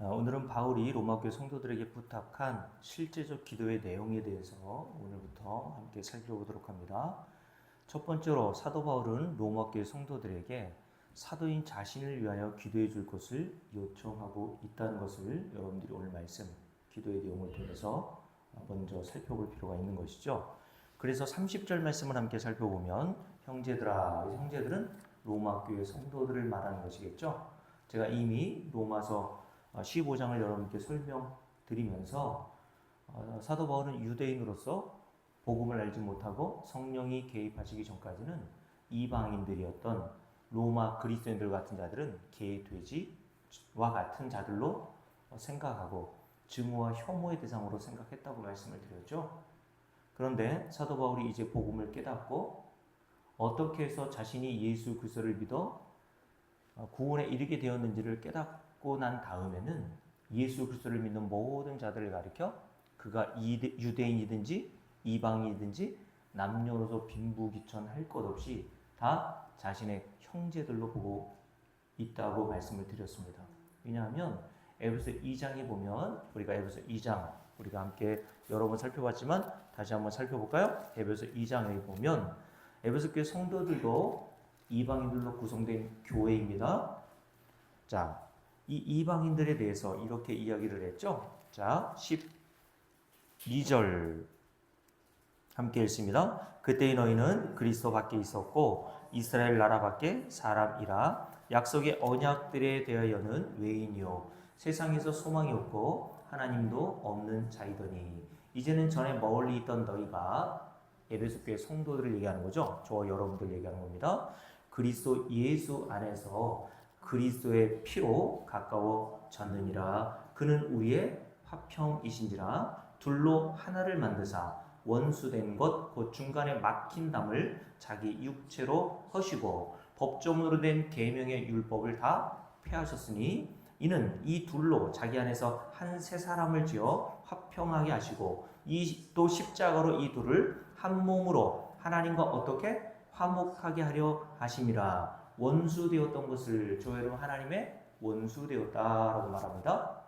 오늘은 바울이 로마교회 성도들에게 부탁한 실제적 기도의 내용에 대해서 오늘부터 함께 살펴보도록 합니다. 첫 번째로 사도 바울은 로마교회 성도들에게 사도인 자신을 위하여 기도해 줄 것을 요청하고 있다는 것을 여러분들이 오늘 말씀, 기도의 내용을 통해서 먼저 살펴볼 필요가 있는 것이죠. 그래서 30절 말씀을 함께 살펴보면 형제들아, 형제들은 로마교회 성도들을 말하는 것이겠죠. 제가 이미 로마서 15장을 여러분께 설명드리면서 사도 바울은 유대인으로서 복음을 알지 못하고 성령이 개입하시기 전까지는 이방인들이었던 로마 그리스도인들 같은 자들은 개, 돼지와 같은 자들로 생각하고 증오와 혐오의 대상으로 생각했다고 말씀을 드렸죠. 그런데 사도 바울이 이제 복음을 깨닫고 어떻게 해서 자신이 예수 그리스도를 믿어 구원에 이르게 되었는지를 깨닫고 난 다음에는 예수 그리스도를 믿는 모든 자들을 가리켜 그가 유대인이든지 이방인이든지 남녀노소 빈부귀천할 것 없이 다 자신의 형제들로 보고 있다고 말씀을 드렸습니다. 왜냐하면 에베소 2장에 보면 우리가 에베소 2장 우리가 함께 여러 번 살펴봤지만 다시 한번 살펴볼까요? 에베소 2장에 보면 에베소 교회 성도들도 이방인들로 구성된 교회입니다. 자, 이 이방인들에 대해서 이렇게 이야기를 했죠. 자, 12절 함께 읽습니다. 그때의 너희는 그리스도 밖에 있었고 이스라엘 나라 밖에 사람이라 약속의 언약들에 대하여는 외인이요 세상에서 소망이 없고 하나님도 없는 자이더니 이제는 전에 멀리 있던 너희가 에베소 교회 성도들을 얘기하는 거죠. 저와 여러분들 얘기하는 겁니다. 그리스도 예수 안에서 그리스도의 피로 가까워졌느니라. 그는 우리의 화평이신지라. 둘로 하나를 만드사 원수된 것 곧 중간에 막힌 담을 자기 육체로 허시고 법조문으로 된 계명의 율법을 다 폐하셨으니 이는 이 둘로 자기 안에서 한 세 사람을 지어 화평하게 하시고 이 또 십자가로 이 둘을 한 몸으로 하나님과 어떻게 화목하게 하려 하심이라. 원수되었던 것을 저희는 하나님의 원수되었다라고 말합니다.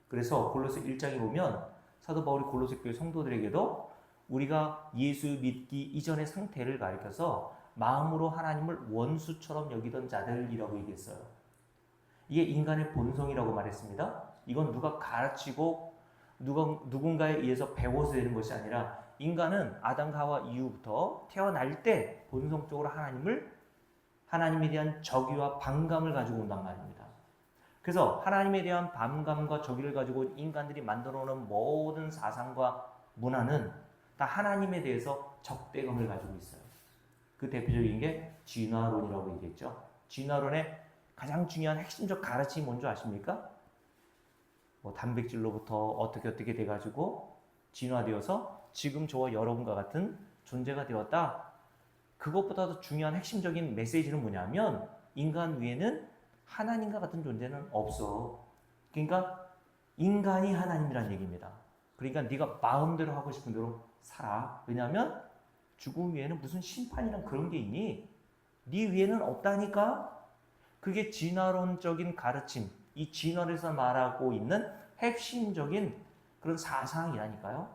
그래서 골로새 1장에 보면 사도 바울이 골로새 교회 성도들에게도 우리가 예수 믿기 이전의 상태를 가리켜서 마음으로 하나님을 원수처럼 여기던 자들이라고 얘기했어요. 이게 인간의 본성이라고 말했습니다. 이건 누가 가르치고 누군가에 의해서 배워서 되는 것이 아니라 인간은 아담과 하와 이후부터 태어날 때 본성적으로 하나님에 대한 적의와 반감을 가지고 온단 말입니다. 그래서 하나님에 대한 반감과 적의를 가지고 온 인간들이 만들어 놓은 모든 사상과 문화는 다 하나님에 대해서 적대감을 가지고 있어요. 그 대표적인 게 진화론이라고 얘기했죠. 진화론의 가장 중요한 핵심적 가르침이 뭔지 아십니까? 단백질로부터 어떻게 돼가지고 진화되어서 지금 저와 여러분과 같은 존재가 되었다. 그것보다도 중요한 핵심적인 메시지는 뭐냐면 인간 위에는 하나님과 같은 존재는 없어. 그러니까 인간이 하나님이란 얘기입니다. 그러니까 네가 마음대로 하고 싶은 대로 살아. 왜냐하면 죽음 위에는 무슨 심판이란 그런 게 있니? 네 위에는 없다니까? 그게 진화론적인 가르침, 이 진화론에서 말하고 있는 핵심적인 그런 사상이라니까요.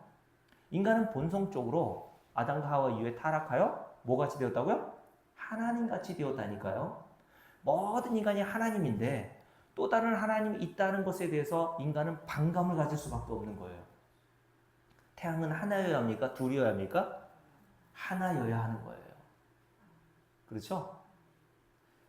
인간은 본성적으로 아담과 하와 이후에 타락하여 뭐같이 되었다고요? 하나님같이 되었다니까요. 모든 인간이 하나님인데 또 다른 하나님이 있다는 것에 대해서 인간은 반감을 가질 수밖에 없는 거예요. 태양은 하나여야 합니까? 둘이어야 합니까? 하나여야 하는 거예요. 그렇죠?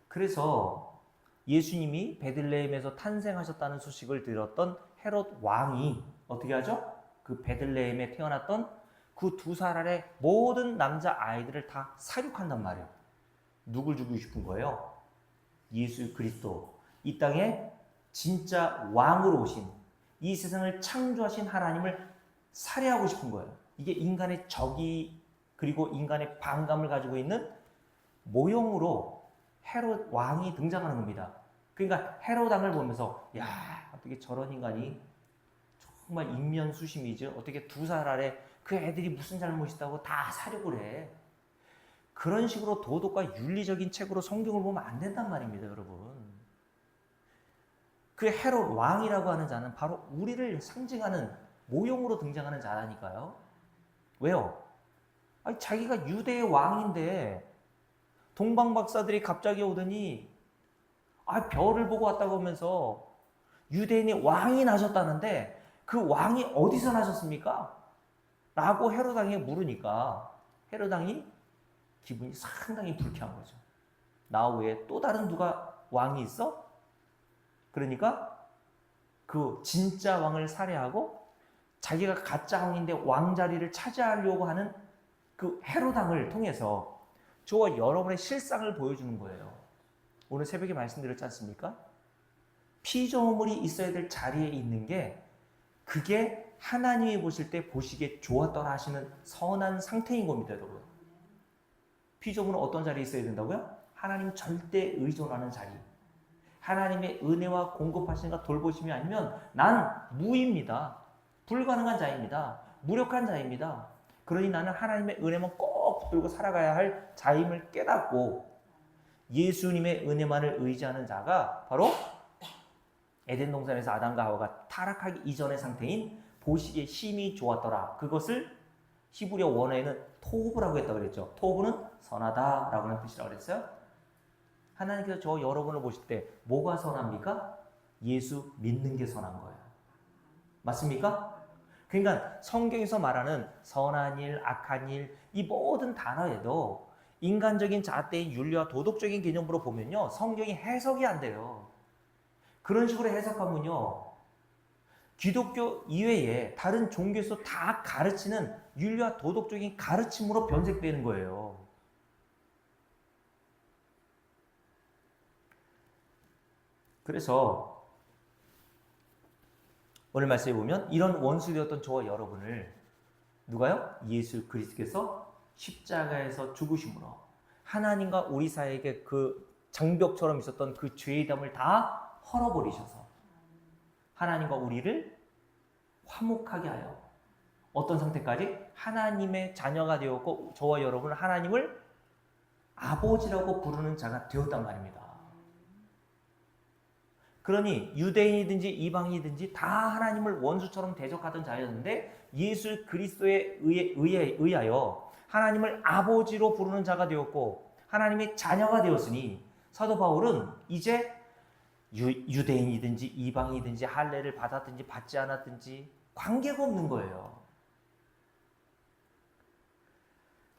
그래서 예수님이 베들레헴에서 탄생하셨다는 소식을 들었던 헤롯 왕이 어떻게 하죠? 그 베들레헴에 태어났던 그 두 사람의 모든 남자 아이들을 다 사육한단 말이에요. 누굴 주고 싶은 거예요? 예수 그리스도. 이 땅에 진짜 왕으로 오신 이 세상을 창조하신 하나님을 살해하고 싶은 거예요. 이게 인간의 적이 그리고 인간의 반감을 가지고 있는 모형으로 헤롯 왕이 등장하는 겁니다. 그러니까 헤롯 왕을 보면서 야 어떻게 저런 인간이 정말 인면수심이죠. 어떻게 두 살 아래 그 애들이 무슨 잘못이 있다고 다 사육을 해. 그런 식으로 도덕과 윤리적인 책으로 성경을 보면 안 된단 말입니다, 여러분. 그 헤롯 왕이라고 하는 자는 바로 우리를 상징하는 모형으로 등장하는 자라니까요. 왜요? 아니, 자기가 유대의 왕인데 동방 박사들이 갑자기 오더니 별을 보고 왔다고 하면서 유대인이 왕이 나셨다는데 그 왕이 어디서 나셨습니까? 라고 헤롯 왕이 물으니까 헤롯 왕이 기분이 상당히 불쾌한 거죠. 나 외에 또 다른 누가 왕이 있어? 그러니까 그 진짜 왕을 살해하고 자기가 가짜 왕인데 왕자리를 차지하려고 하는 그 헤롯 왕을 통해서 저와 여러분의 실상을 보여주는 거예요. 오늘 새벽에 말씀드렸지 않습니까? 피조물이 있어야 될 자리에 있는 게 그게 하나님이 보실 때 보시기에 좋았더라 하시는 선한 상태인 겁니다, 여러분. 피조물은 어떤 자리에 있어야 된다고요? 하나님 절대 의존하는 자리. 하나님의 은혜와 공급하시는가 돌보심이 아니면 난 무입니다. 불가능한 자입니다. 무력한 자입니다. 그러니 나는 하나님의 은혜만 꼭 붙들고 살아가야 할 자임을 깨닫고 예수님의 은혜만을 의지하는 자가 바로 에덴 동산에서 아담과 하와가 타락하기 이전의 상태인 보시기에 힘이 좋았더라. 그것을 히브리어 원어에는 토브라고 했다고 그랬죠. 토브는 선하다라고 하는 뜻이라고 그랬어요. 하나님께서 저 여러분을 보실 때 뭐가 선합니까? 예수 믿는 게 선한 거예요. 맞습니까? 그러니까 성경에서 말하는 선한 일, 악한 일, 이 모든 단어에도 인간적인 잣대인 윤리와 도덕적인 개념으로 보면요, 성경이 해석이 안 돼요. 그런 식으로 해석하면요, 기독교 이외에 다른 종교에서 다 가르치는 윤리와 도덕적인 가르침으로 변색되는 거예요. 그래서 오늘 말씀에 보면 이런 원수되었던 저와 여러분을 누가요? 예수 그리스도께서 십자가에서 죽으심으로 하나님과 우리 사이에게 그 장벽처럼 있었던 그 죄의 담을 다 헐어버리셔서 하나님과 우리를 화목하게 하여 어떤 상태까지? 하나님의 자녀가 되었고 저와 여러분은 하나님을 아버지라고 부르는 자가 되었단 말입니다. 그러니 유대인이든지 이방인이든지 다 하나님을 원수처럼 대적하던 자였는데 예수 그리스도에 의하여 하나님을 아버지로 부르는 자가 되었고 하나님의 자녀가 되었으니 사도 바울은 이제 유대인이든지 이방인이든지 할례를 받았든지 받지 않았든지 관계가 없는 거예요.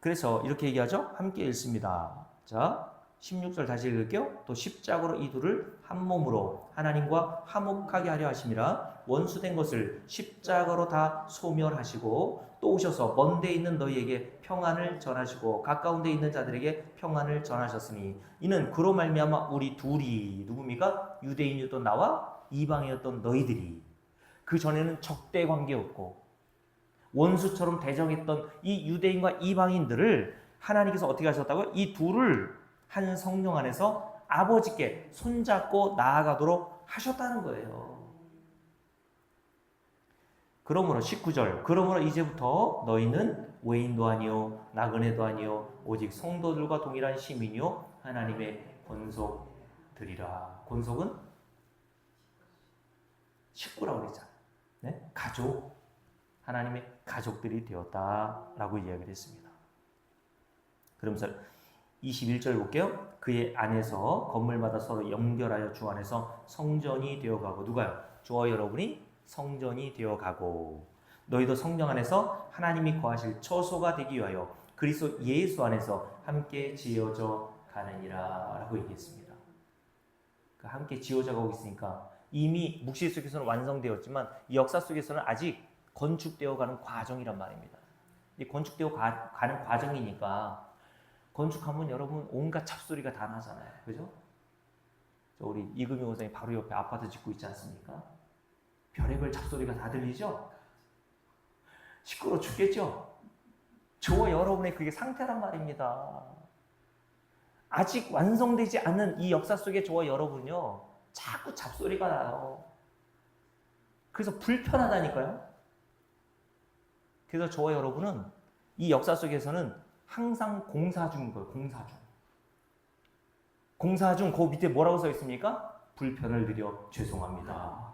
그래서 이렇게 얘기하죠. 함께 읽습니다. 자, 16절 다시 읽을게요. 또 십자가로 이 둘을 한 몸으로 하나님과 화목하게 하려 하심이라 원수된 것을 십자가로 다 소멸하시고 또 오셔서 먼 데 있는 너희에게 평안을 전하시고 가까운 데 있는 자들에게 평안을 전하셨으니 이는 그로 말미암아 우리 둘이 누굽니까? 유대인이었던 나와 이방이었던 너희들이 그 전에는 적대 관계였고 원수처럼 대적했던 이 유대인과 이방인들을 하나님께서 어떻게 하셨다고요? 이 둘을 한 성령 안에서 아버지께 손잡고 나아가도록 하셨다는 거예요. 그러므로 19절 그러므로 이제부터 너희는 외인도 아니요 나그네도 아니요 오직 성도들과 동일한 시민이요 하나님의 권속들이라. 권속은 식구라고 그랬잖아요. 네? 가족, 하나님의 가족들이 되었다라고 이야기를 했습니다. 그러면서 21절 볼게요. 그의 안에서 건물마다 서로 연결하여 주 안에서 성전이 되어가고 누가요? 저와 여러분이 성전이 되어가고 너희도 성령 안에서 하나님이 거하실 처소가 되기 위하여 그리스도 예수 안에서 함께 지어져 가느니라 라고 얘기했습니다. 그 함께 지어져 가고 있으니까 이미 묵시 속에서는 완성되었지만 이 역사 속에서는 아직 건축되어 가는 과정이란 말입니다. 이 건축되어 가는 과정이니까 건축하면 여러분 온갖 잡소리가 다 나잖아요. 그죠? 우리 이금희 원장이 바로 옆에 아파트 짓고 있지 않습니까? 별의별 잡소리가 다 들리죠? 시끄러워 죽겠죠? 저와 여러분의 그게 상태란 말입니다. 아직 완성되지 않은 이 역사 속에 저와 여러분요 자꾸 잡소리가 나요. 그래서 불편하다니까요. 그래서 저와 여러분은 이 역사 속에서는 항상 공사 중인 거예요. 공사 중. 공사 중 그 밑에 뭐라고 써 있습니까? 불편을 드려 죄송합니다.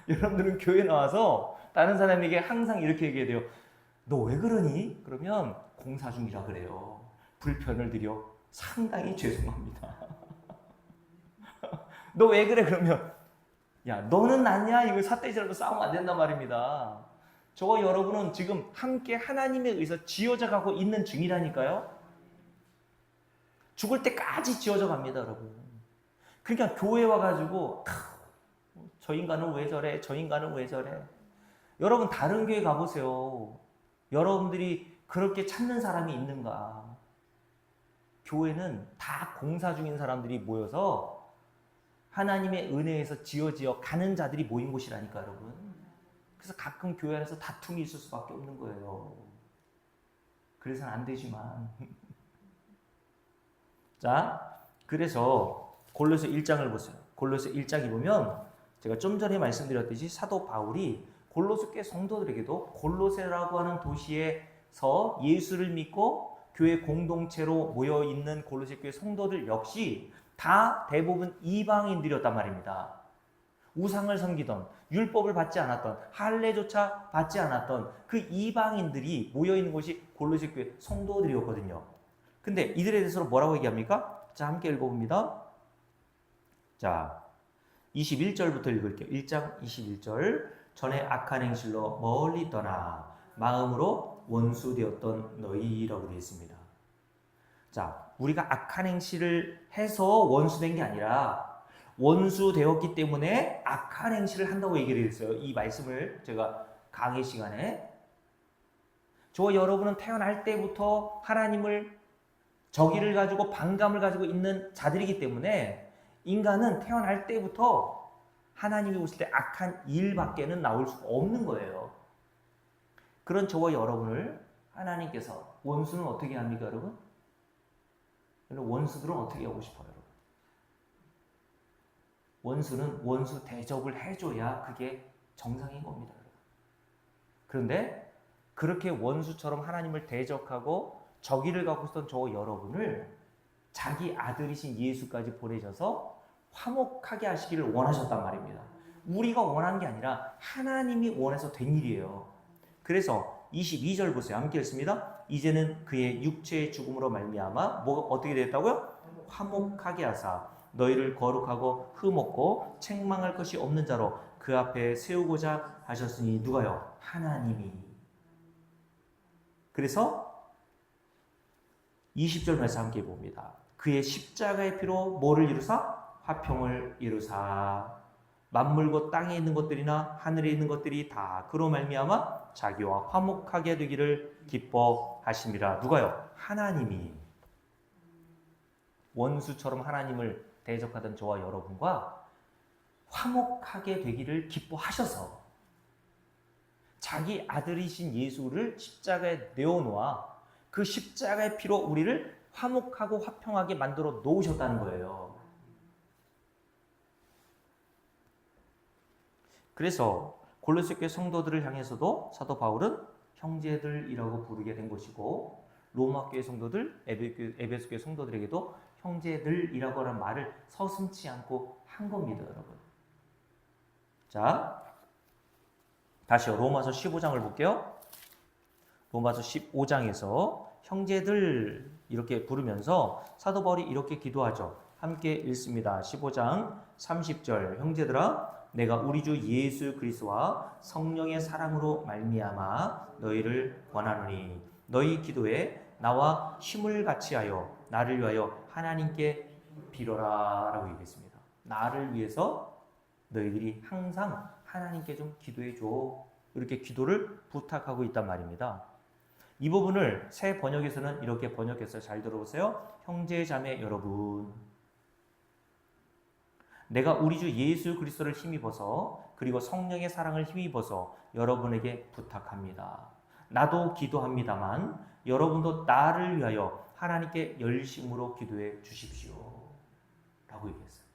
여러분들은 교회 나와서 다른 사람에게 항상 이렇게 얘기해야 돼요. 너 왜 그러니? 그러면 공사 중이라 그래요. 불편을 드려 상당히 죄송합니다. 너 왜 그래? 그러면 야, 너는 낫냐? 이거 삿대질하고 싸우면 안 된단 말입니다. 저와 여러분은 지금 함께 하나님에 의해서 지어져 가고 있는 중이라니까요. 죽을 때까지 지어져 갑니다, 여러분. 그러니까 교회 와가지고 저 인간은 왜 저래? 저 인간은 왜 저래? 여러분 다른 교회 가보세요. 여러분들이 그렇게 찾는 사람이 있는가? 교회는 다 공사 중인 사람들이 모여서 하나님의 은혜에서 지어지어 가는 자들이 모인 곳이라니까, 여러분. 그래서 가끔 교회 안에서 다툼이 있을 수밖에 없는 거예요. 그래서는 안 되지만. 자, 그래서 골로새 1장을 보세요. 골로새 1장에 보면 제가 좀 전에 말씀드렸듯이 사도 바울이 골로새 교회 성도들에게도 골로새라고 하는 도시에서 예수를 믿고 교회 공동체로 모여 있는 골로새 교회 성도들 역시 다 대부분 이방인들이었단 말입니다. 우상을 섬기던, 율법을 받지 않았던, 할례조차 받지 않았던 그 이방인들이 모여 있는 곳이 골로새 교회 성도들이었거든요. 근데 이들에 대해서 뭐라고 얘기합니까? 자, 함께 읽어봅니다. 자, 21절부터 읽을게요. 1장 21절. 전에 악한 행실로 멀리 떠나 마음으로 원수되었던 너희라고 되어 있습니다. 자, 우리가 악한 행실을 해서 원수된 게 아니라 원수되었기 때문에 악한 행실을 한다고 얘기를 했어요. 이 말씀을 제가 강의 시간에. 저와 여러분은 태어날 때부터 하나님을 정의를 가지고 반감을 가지고 있는 자들이기 때문에 인간은 태어날 때부터 하나님이 오실 때 악한 일밖에는 나올 수가 없는 거예요. 그런 저와 여러분을 하나님께서 원수는 어떻게 합니까, 여러분? 원수들은 어떻게 하고 싶어요, 여러분? 원수는 원수 대접을 해줘야 그게 정상인 겁니다, 여러분. 그런데 그렇게 원수처럼 하나님을 대적하고 적의를 갖고 있던 저와 여러분을 자기 아들이신 예수까지 보내셔서 화목하게 하시기를 원하셨단 말입니다. 우리가 원한 게 아니라 하나님이 원해서 된 일이에요. 그래서 22절 보세요. 함께 읽습니다. 이제는 그의 육체의 죽음으로 말미암아 뭐 어떻게 됐다고요? 화목하게 하사 너희를 거룩하고 흠없고 책망할 것이 없는 자로 그 앞에 세우고자 하셨으니 누가요? 하나님이. 그래서 20절 말씀 함께 봅니다. 그의 십자가의 피로 뭐를 이루사? 화평을 이루사 만물과 땅에 있는 것들이나 하늘에 있는 것들이 다 그로 말미암아 자기와 화목하게 되기를 기뻐하심이라. 누가요? 하나님이. 원수처럼 하나님을 대적하던 저와 여러분과 화목하게 되기를 기뻐하셔서 자기 아들이신 예수를 십자가에 내어놓아 그 십자가의 피로 우리를 화목하고 화평하게 만들어 놓으셨다는 거예요. 그래서 골로새 교회 성도들을 향해서도 사도 바울은 형제들이라고 부르게 된 것이고 로마 교회 성도들, 에베소 교회 성도들에게도 형제들이라고 하는 말을 서슴지 않고 한 겁니다, 여러분. 자, 다시요. 로마서 15장을 볼게요. 로마서 15장에서 형제들 이렇게 부르면서 사도 바울이 이렇게 기도하죠. 함께 읽습니다. 15장 30절. 형제들아 내가 우리 주 예수 그리스도와 성령의 사랑으로 말미암아 너희를 원하노니 너희 기도에 나와 힘을 같이 하여 나를 위하여 하나님께 빌어라 라고 얘기했습니다. 나를 위해서 너희들이 항상 하나님께 좀 기도해 줘. 이렇게 기도를 부탁하고 있단 말입니다. 이 부분을 새 번역에서는 이렇게 번역했어요. 잘 들어보세요. 형제 자매 여러분, 내가 우리 주 예수 그리스도를 힘입어서 그리고 성령의 사랑을 힘입어서 여러분에게 부탁합니다. 나도 기도합니다만 여러분도 나를 위하여 하나님께 열심으로 기도해 주십시오 라고 얘기했어요.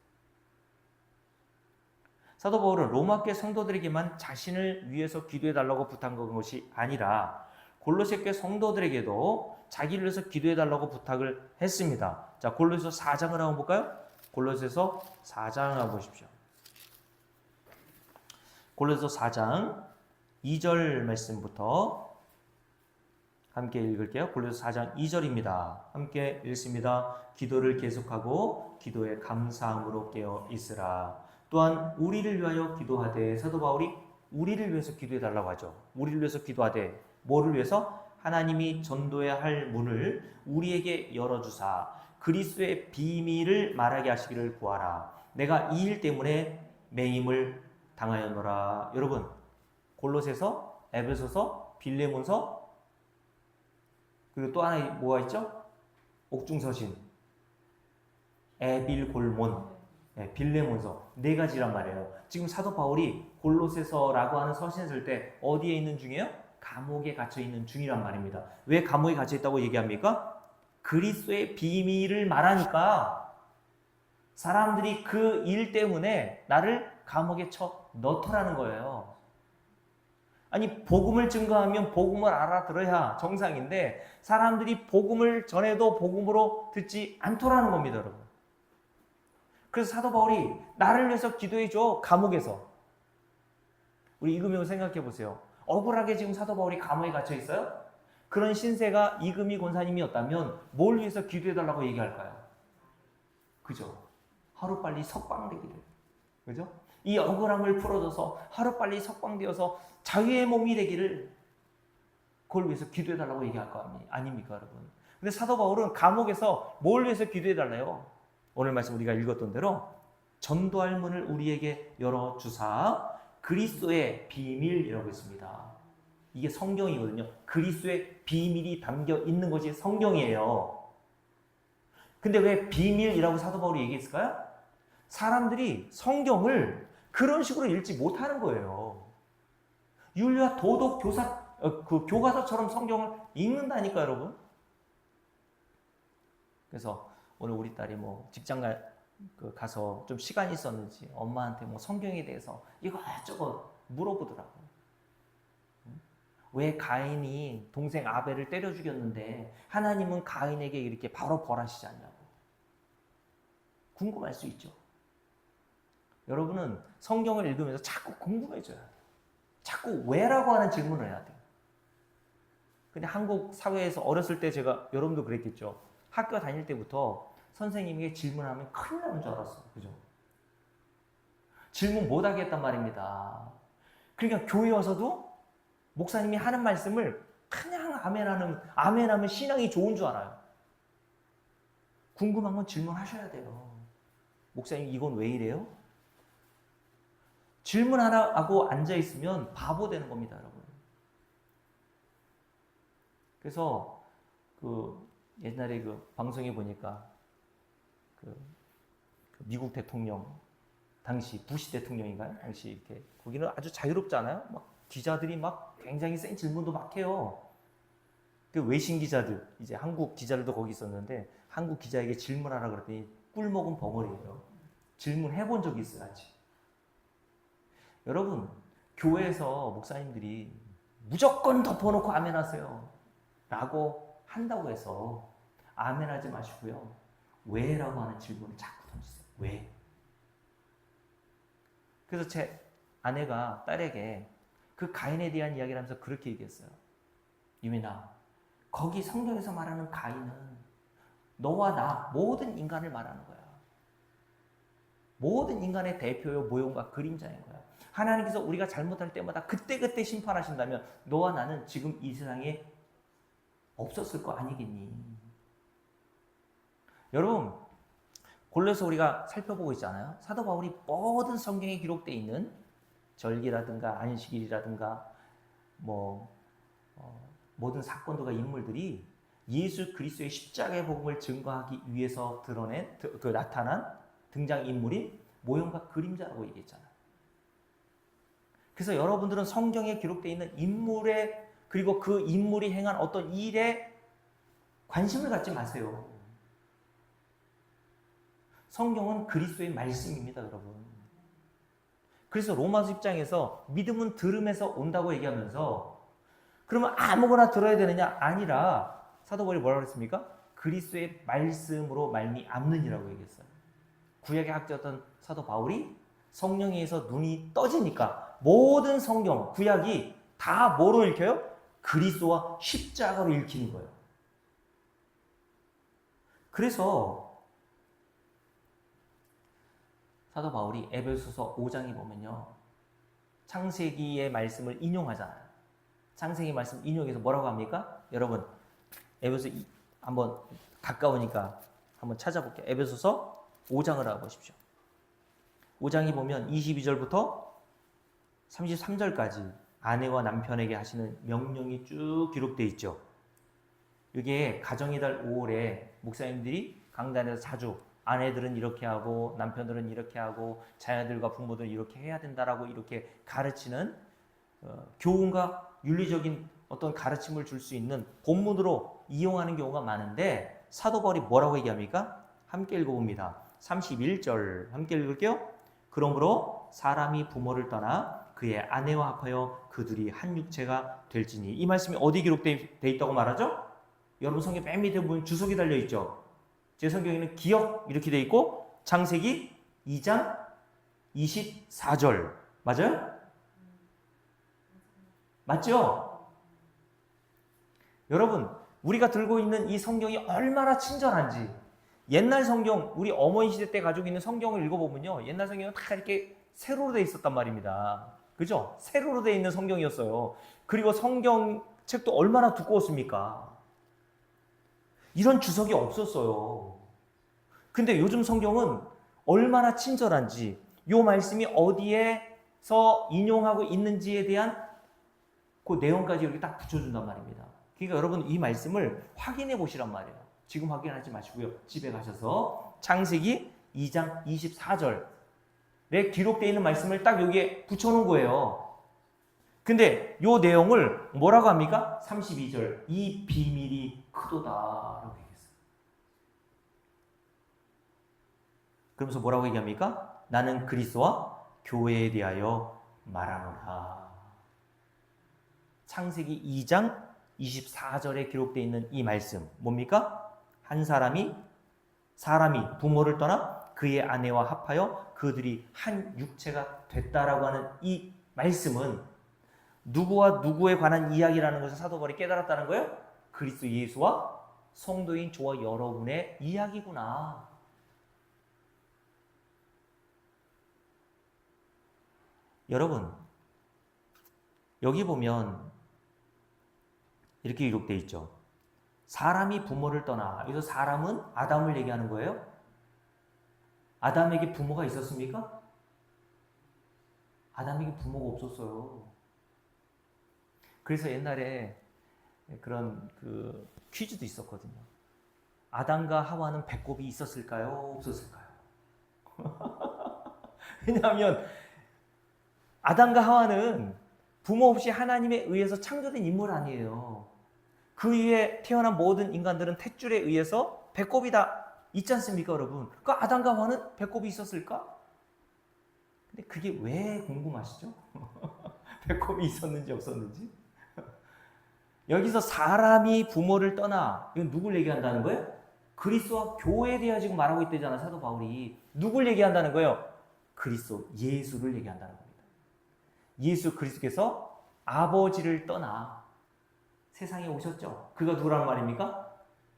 사도 바울은 로마교회 성도들에게만 자신을 위해서 기도해 달라고 부탁한 것이 아니라 골로새 교회 성도들에게도 자기를 위해서 기도해 달라고 부탁을 했습니다. 자, 골로새서 4장을 한번 볼까요? 골로새서 4장 가보십시오. 골로새서 4장 2절 말씀부터 함께 읽을게요. 골로새서 4장 2절입니다. 함께 읽습니다. 기도를 계속하고 기도에 감사함으로 깨어 있으라. 또한 우리를 위하여 기도하되, 사도 바울이 우리를 위해서 기도해 달라고 하죠. 우리를 위해서 기도하되, 뭐를 위해서? 하나님이 전도해야 할 문을 우리에게 열어주사 그리스도의 비밀을 말하게 하시기를 구하라. 내가 이 일 때문에 매임을 당하였노라. 여러분, 골로새서, 에베소서, 빌레몬서, 그리고 또 하나 뭐가 있죠? 옥중서신, 에빌골몬, 빌레몬서, 네 가지란 말이에요. 지금 사도 바울이 골로새서라고 하는 서신을 쓸 때 어디에 있는 중이에요? 감옥에 갇혀 있는 중이란 말입니다. 왜 감옥에 갇혀 있다고 얘기합니까? 그리스도의 비밀을 말하니까 사람들이 그 일 때문에 나를 감옥에 쳐 넣더라는 거예요. 아니, 복음을 증거하면 복음을 알아들어야 정상인데 사람들이 복음을 전해도 복음으로 듣지 않더라는 겁니다, 여러분. 그래서 사도 바울이 나를 위해서 기도해줘, 감옥에서. 우리 이금희 생각해 보세요. 억울하게 지금 사도 바울이 감옥에 갇혀 있어요? 그런 신세가 이금희 권사님이었다면 뭘 위해서 기도해달라고 얘기할까요? 그죠? 하루빨리 석방되기를. 그죠? 이 억울함을 풀어줘서 하루빨리 석방되어서 자유의 몸이 되기를, 그걸 위해서 기도해달라고 얘기할 거 아닙니까, 여러분? 근데 사도 바울은 감옥에서 뭘 위해서 기도해달래요? 오늘 말씀 우리가 읽었던 대로 전도할 문을 우리에게 열어주사 그리스도의 비밀이라고 했습니다. 이게 성경이거든요. 그리스도의 비밀이 담겨 있는 것이 성경이에요. 근데 왜 비밀이라고 사도 바울이 얘기했을까요? 사람들이 성경을 그런 식으로 읽지 못하는 거예요. 윤리와 도덕 그 교과서처럼 성경을 읽는다니까, 여러분. 그래서 오늘 우리 딸이 뭐 직장 가서 좀 시간이 있었는지 엄마한테 뭐 성경에 대해서 이것저것 물어보더라고요. 왜 가인이 동생 아벨을 때려 죽였는데 하나님은 가인에게 이렇게 바로 벌하시지 않냐고 궁금할 수 있죠. 여러분은 성경을 읽으면서 자꾸 궁금해져야 돼요. 자꾸 왜라고 하는 질문을 해야 돼요. 근데 한국 사회에서 어렸을 때 제가, 여러분도 그랬겠죠. 학교 다닐 때부터 선생님에게 질문하면 큰일 나는 줄 알았어요. 그죠? 질문 못 하겠단 말입니다. 그러니까 교회 와서도 목사님이 하는 말씀을 그냥 아멘하면 신앙이 좋은 줄 알아요. 궁금한 건 질문하셔야 돼요. 목사님, 이건 왜 이래요? 질문 하나 하고 앉아있으면 바보 되는 겁니다, 여러분. 그래서 옛날에 방송에 보니까 미국 대통령, 당시 부시 대통령인가요? 당시 이렇게 거기는 아주 자유롭잖아요. 막 기자들이 막 굉장히 센 질문도 막 해요. 그 외신 기자들, 이제 한국 기자들도 거기 있었는데 한국 기자에게 질문하라 그랬더니 꿀먹은 벙어리예요. 질문해본 적이 있어야지. 여러분, 교회에서 목사님들이 무조건 덮어놓고 아멘하세요 라고 한다고 해서 아멘하지 마시고요. 왜라고 하는 질문을 자꾸 던지세요. 왜? 그래서 제 아내가 딸에게 그 가인에 대한 이야기를 하면서 그렇게 얘기했어요. 유민아, 거기 성경에서 말하는 가인은 너와 나, 모든 인간을 말하는 거야. 모든 인간의 대표요 모형과 그림자인 거야. 하나님께서 우리가 잘못할 때마다 그때그때 심판하신다면 너와 나는 지금 이 세상에 없었을 거 아니겠니? 여러분, 골로새 우리가 살펴보고 있잖아요. 사도 바울이 모든 성경에 기록되어 있는 절기라든가 안식일이라든가 모든 사건들과 인물들이 예수 그리스도의 십자가의 복음을 증거하기 위해서 나타난 등장인물인 모형과 그림자라고 얘기했잖아요. 그래서 여러분들은 성경에 기록되어 있는 인물에, 그리고 그 인물이 행한 어떤 일에 관심을 갖지 마세요. 성경은 그리스도의 말씀입니다, 여러분. 그래서 로마서 10장에서 믿음은 들음에서 온다고 얘기하면서 그러면 아무거나 들어야 되느냐? 아니라 사도 바울이 뭐라고 했습니까? 그리스도의 말씀으로 말미암느니라고 얘기했어요. 구약의 학자였던 사도 바울이 성령에 의해서 눈이 떠지니까 모든 성경, 구약이 다 뭐로 읽혀요? 그리스도와 십자가로 읽히는 거예요. 그래서 사도 바울이 에베소서 5장에 보면요, 창세기의 말씀을 인용하잖아요. 창세기 말씀 인용해서 뭐라고 합니까? 여러분, 에베소 한번 가까우니까 한번 찾아볼게요. 에베소서 5장을 알아보십시오. 5장에 보면 22절부터 33절까지 아내와 남편에게 하시는 명령이 쭉 기록되어 있죠. 이게 가정의 달 5월에 목사님들이 강단에서 자주 아내들은 이렇게 하고 남편들은 이렇게 하고 자녀들과 부모들은 이렇게 해야 된다라고 이렇게 가르치는 교훈과 윤리적인 어떤 가르침을 줄 수 있는 본문으로 이용하는 경우가 많은데, 사도 바울이 뭐라고 얘기합니까? 함께 읽어봅니다. 31절 함께 읽을게요. 그러므로 사람이 부모를 떠나 그의 아내와 합하여 그들이 한 육체가 될지니. 이 말씀이 어디 기록되어 있다고 말하죠? 여러분 성경 맨 밑에 보면 주석이 달려있죠. 제 성경에는 기억 이렇게 되어 있고 창세기 2장 24절 맞아요? 맞죠? 여러분, 우리가 들고 있는 이 성경이 얼마나 친절한지, 옛날 성경, 우리 어머니 시대 때 가지고 있는 성경을 읽어보면요, 옛날 성경은 다 이렇게 세로로 되어 있었단 말입니다. 그죠? 세로로 되어 있는 성경이었어요. 그리고 성경 책도 얼마나 두꺼웠습니까? 이런 주석이 없었어요. 근데 요즘 성경은 얼마나 친절한지, 이 말씀이 어디에서 인용하고 있는지에 대한 그 내용까지 이렇게 딱 붙여준단 말입니다. 그러니까 여러분 이 말씀을 확인해 보시란 말이에요. 지금 확인하지 마시고요. 집에 가셔서 창세기 2장 24절에 기록되어 있는 말씀을 딱 여기에 붙여놓은 거예요. 근데 이 내용을 뭐라고 합니까? 32절, 이 비밀이 크도다라고 얘기했어요. 그러면서 뭐라고 얘기합니까? 나는 그리스도와 교회에 대하여 말하노라. 창세기 2장 24절에 기록되어 있는 이 말씀 뭡니까? 한 사람이 부모를 떠나 그의 아내와 합하여 그들이 한 육체가 됐다라고 하는 이 말씀은 누구와 누구에 관한 이야기라는 것을 사도 바울이 깨달았다는 거예요? 그리스도 예수와 성도인 저와 여러분의 이야기구나. 여러분, 여기 보면 이렇게 기록되어 있죠. 사람이 부모를 떠나. 여기서 사람은 아담을 얘기하는 거예요. 아담에게 부모가 있었습니까? 아담에게 부모가 없었어요. 그래서 옛날에 그런 퀴즈도 있었거든요. 아담과 하와는 배꼽이 있었을까요? 없었을까요? 왜냐하면 아담과 하와는 부모 없이 하나님에 의해서 창조된 인물 아니에요. 그 위에 태어난 모든 인간들은 탯줄에 의해서 배꼽이 다 있지 않습니까, 여러분? 그 아담과 하와는 배꼽이 있었을까? 근데 그게 왜 궁금하시죠? 배꼽이 있었는지 없었는지? 여기서 사람이 부모를 떠나, 이건 누굴 얘기한다는 거예요? 그리스도와 교회에 대해 지금 말하고 있다잖아, 사도 바울이. 누굴 얘기한다는 거예요? 그리스도, 예수를 얘기한다는 겁니다. 예수 그리스도께서 아버지를 떠나 세상에 오셨죠. 그가 누구란 말입니까?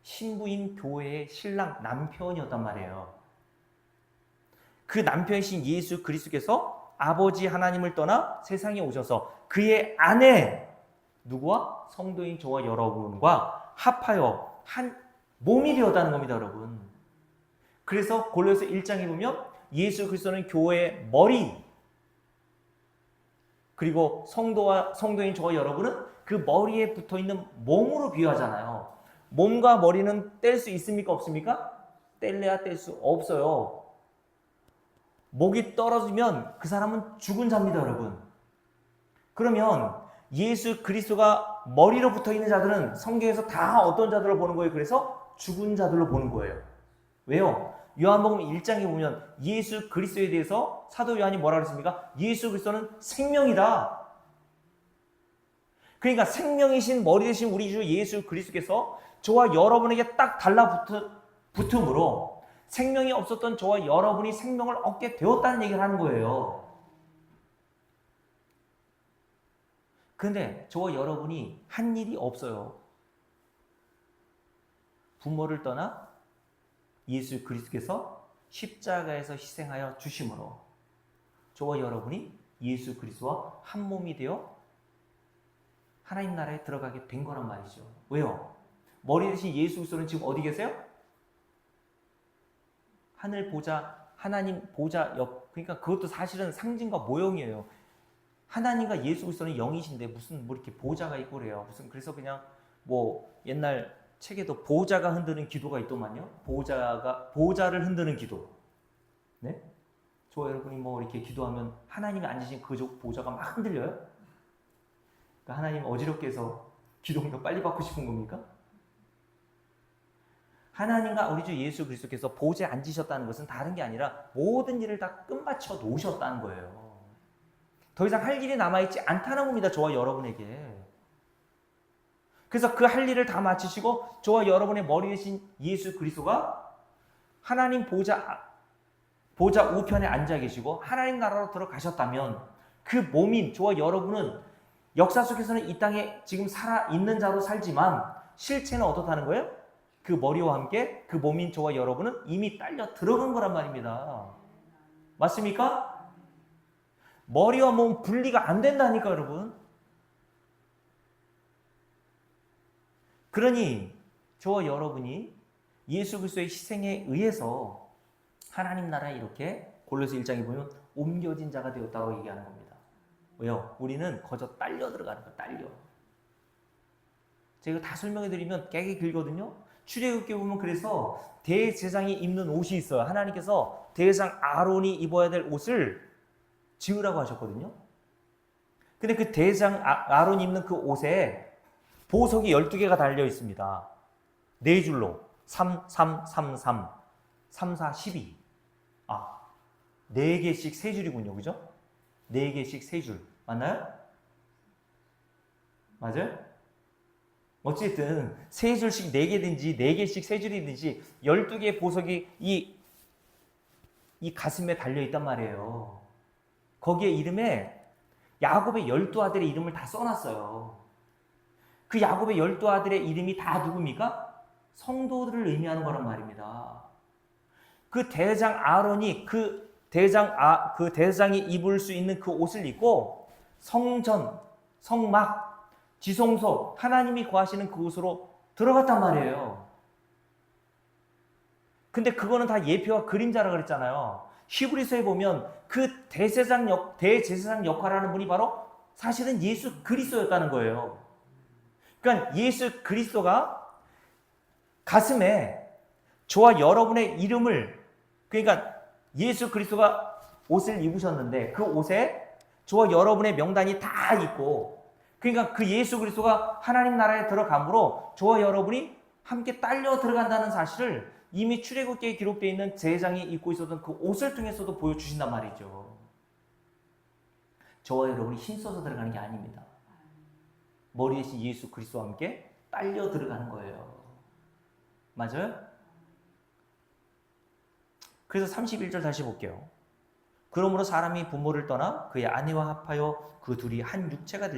신부인 교회의 신랑 남편이었단 말이에요. 그 남편이신 예수 그리스도께서 아버지 하나님을 떠나 세상에 오셔서 그의 아내 누구와? 성도인 저와 여러분과 합하여 한 몸이 되었다는 겁니다, 여러분. 그래서 골로새 1장에 보면 예수 그리스도는 교회의 머리, 그리고 성도인 저와 여러분은 그 머리에 붙어있는 몸으로 비유하잖아요. 몸과 머리는 뗄 수 있습니까? 없습니까? 뗄래야 뗄 수 없어요. 목이 떨어지면 그 사람은 죽은 자입니다, 여러분. 그러면 예수 그리스도가 머리로 붙어있는 자들은 성경에서 다 어떤 자들로 보는 거예요? 그래서 죽은 자들로 보는 거예요. 왜요? 요한복음 1장에 보면 예수 그리스도에 대해서 사도 요한이 뭐라 그랬습니까? 예수 그리스도는 생명이다. 그러니까 생명이신 머리 되신 우리 주 예수 그리스도께서 저와 여러분에게 딱 달라붙음으로 생명이 없었던 저와 여러분이 생명을 얻게 되었다는 얘기를 하는 거예요. 근데 저와 여러분이 한 일이 없어요. 부모를 떠나 예수 그리스도께서 십자가에서 희생하여 주심으로 저와 여러분이 예수 그리스도와 한 몸이 되어 하나님 나라에 들어가게 된 거란 말이죠. 왜요? 머리 대신 예수 그리스도는 지금 어디 계세요? 하늘 보좌, 하나님 보좌 옆, 그러니까 그것도 사실은 상징과 모형이에요. 하나님과 예수 그리스도는 영이신데 무슨 뭐 이렇게 보좌가 있고 그래요. 무슨 그래서 그냥 뭐 옛날 책에도 보좌가 흔드는 기도가 있더만요. 보좌를 흔드는 기도. 네? 저와 여러분이 뭐 이렇게 기도하면 하나님이 앉으신 그 보좌가 막 흔들려요? 그러니까 하나님 어지럽게 해서 기도를 빨리 받고 싶은 겁니까? 하나님과 우리 주 예수 그리스도께서 보좌에 앉으셨다는 것은 다른 게 아니라 모든 일을 다 끝마쳐 놓으셨다는 거예요. 더 이상 할 일이 남아있지 않다는 겁니다. 저와 여러분에게. 그래서 그 할 일을 다 마치시고 저와 여러분의 머리 대신 예수 그리스도가 하나님 보좌 우편에 앉아 계시고 하나님 나라로 들어가셨다면 그 몸인 저와 여러분은 역사 속에서는 이 땅에 지금 살아있는 자로 살지만 실체는 어떻다는 거예요? 그 머리와 함께 그 몸인 저와 여러분은 이미 딸려 들어간 거란 말입니다. 맞습니까? 머리와 몸 분리가 안 된다니까 여러분. 그러니 저와 여러분이 예수 그리스도의 희생에 의해서 하나님 나라에 이렇게 골로새 1장에 보면 옮겨진 자가 되었다고 얘기하는 겁니다. 왜요? 우리는 거저 딸려 들어가는 거예요. 딸려. 제가 다 설명해 드리면 깨게 길거든요. 출애굽기에 보면 그래서 대제사장이 입는 옷이 있어요. 하나님께서 대제사장 아론이 입어야 될 옷을 지으라고 하셨거든요. 근데 그 대제사장 아론이 입는 그 옷에 보석이 12개가 달려 있습니다. 4줄로 3, 3, 3, 3, 3, 4, 12. 4개씩 3줄이군요. 그죠? 4개씩 3줄. 맞나요? 맞아요? 어쨌든 3줄씩 4개든지 4개씩 3줄이든지 12개의 보석이 이 가슴에 달려있단 말이에요. 거기에 이름에 야곱의 12아들의 이름을 다 써놨어요. 그 야곱의 12아들의 이름이 다 누굽니까? 성도들을 의미하는 거란 말입니다. 그 대장 아론이 그 대장이 입을 수 있는 그 옷을 입고 성전, 성막, 지성소, 하나님이 거하시는 그곳으로 들어갔단 말이에요. 근데 그거는 다 예표와 그림자라 그랬잖아요. 히브리서에 보면 그 대제사장 역할을 하는 분이 바로 사실은 예수 그리스도였다는 거예요. 그러니까 예수 그리스도가 가슴에 저와 여러분의 이름을, 그러니까 예수 그리스도가 옷을 입으셨는데 그 옷에 저와 여러분의 명단이 다 있고, 그러니까 그 예수 그리스도가 하나님 나라에 들어감으로 저와 여러분이 함께 딸려 들어간다는 사실을 이미 출애굽기에 기록되어 있는 제사장이 입고 있었던 그 옷을 통해서도 보여주신단 말이죠. 저와 여러분이 힘써서 들어가는 게 아닙니다. 머리 대신 예수 그리스도와 함께 딸려 들어가는 거예요. 맞아요? 그래서 31절 다시 볼게요. 그러므로 사람이 부모를 떠나 그의 아내와 합하여 그 둘이 한 육체가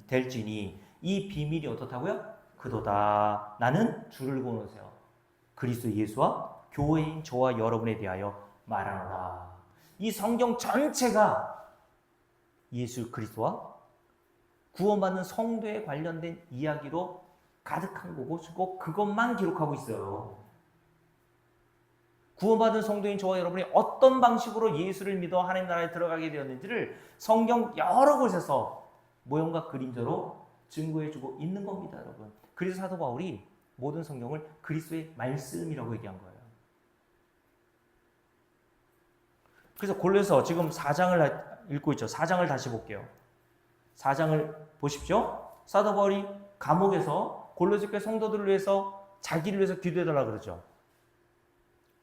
될지니 이 비밀이 어떻다고요? 그도다. 나는 주를 고노세요. 그리스도 예수와 교회인 저와 여러분에 대하여 말하노라. 이 성경 전체가 예수 그리스도와 구원받는 성도에 관련된 이야기로 가득한 거고 꼭 그것만 기록하고 있어요. 구원받은 성도인 저와 여러분이 어떤 방식으로 예수를 믿어 하나님 나라에 들어가게 되었는지를 성경 여러 곳에서 모형과 그림자로 증거해주고 있는 겁니다, 여러분. 그래서 사도 바울이 모든 성경을 그리스도의 말씀이라고 얘기한 거예요. 그래서 골로새 지금 4장을 읽고 있죠. 4장을 다시 볼게요. 4장을 보십시오. 사도 바울이 감옥에서 골로새 교회 성도들을 위해서 자기를 위해서 기도해달라고 그러죠.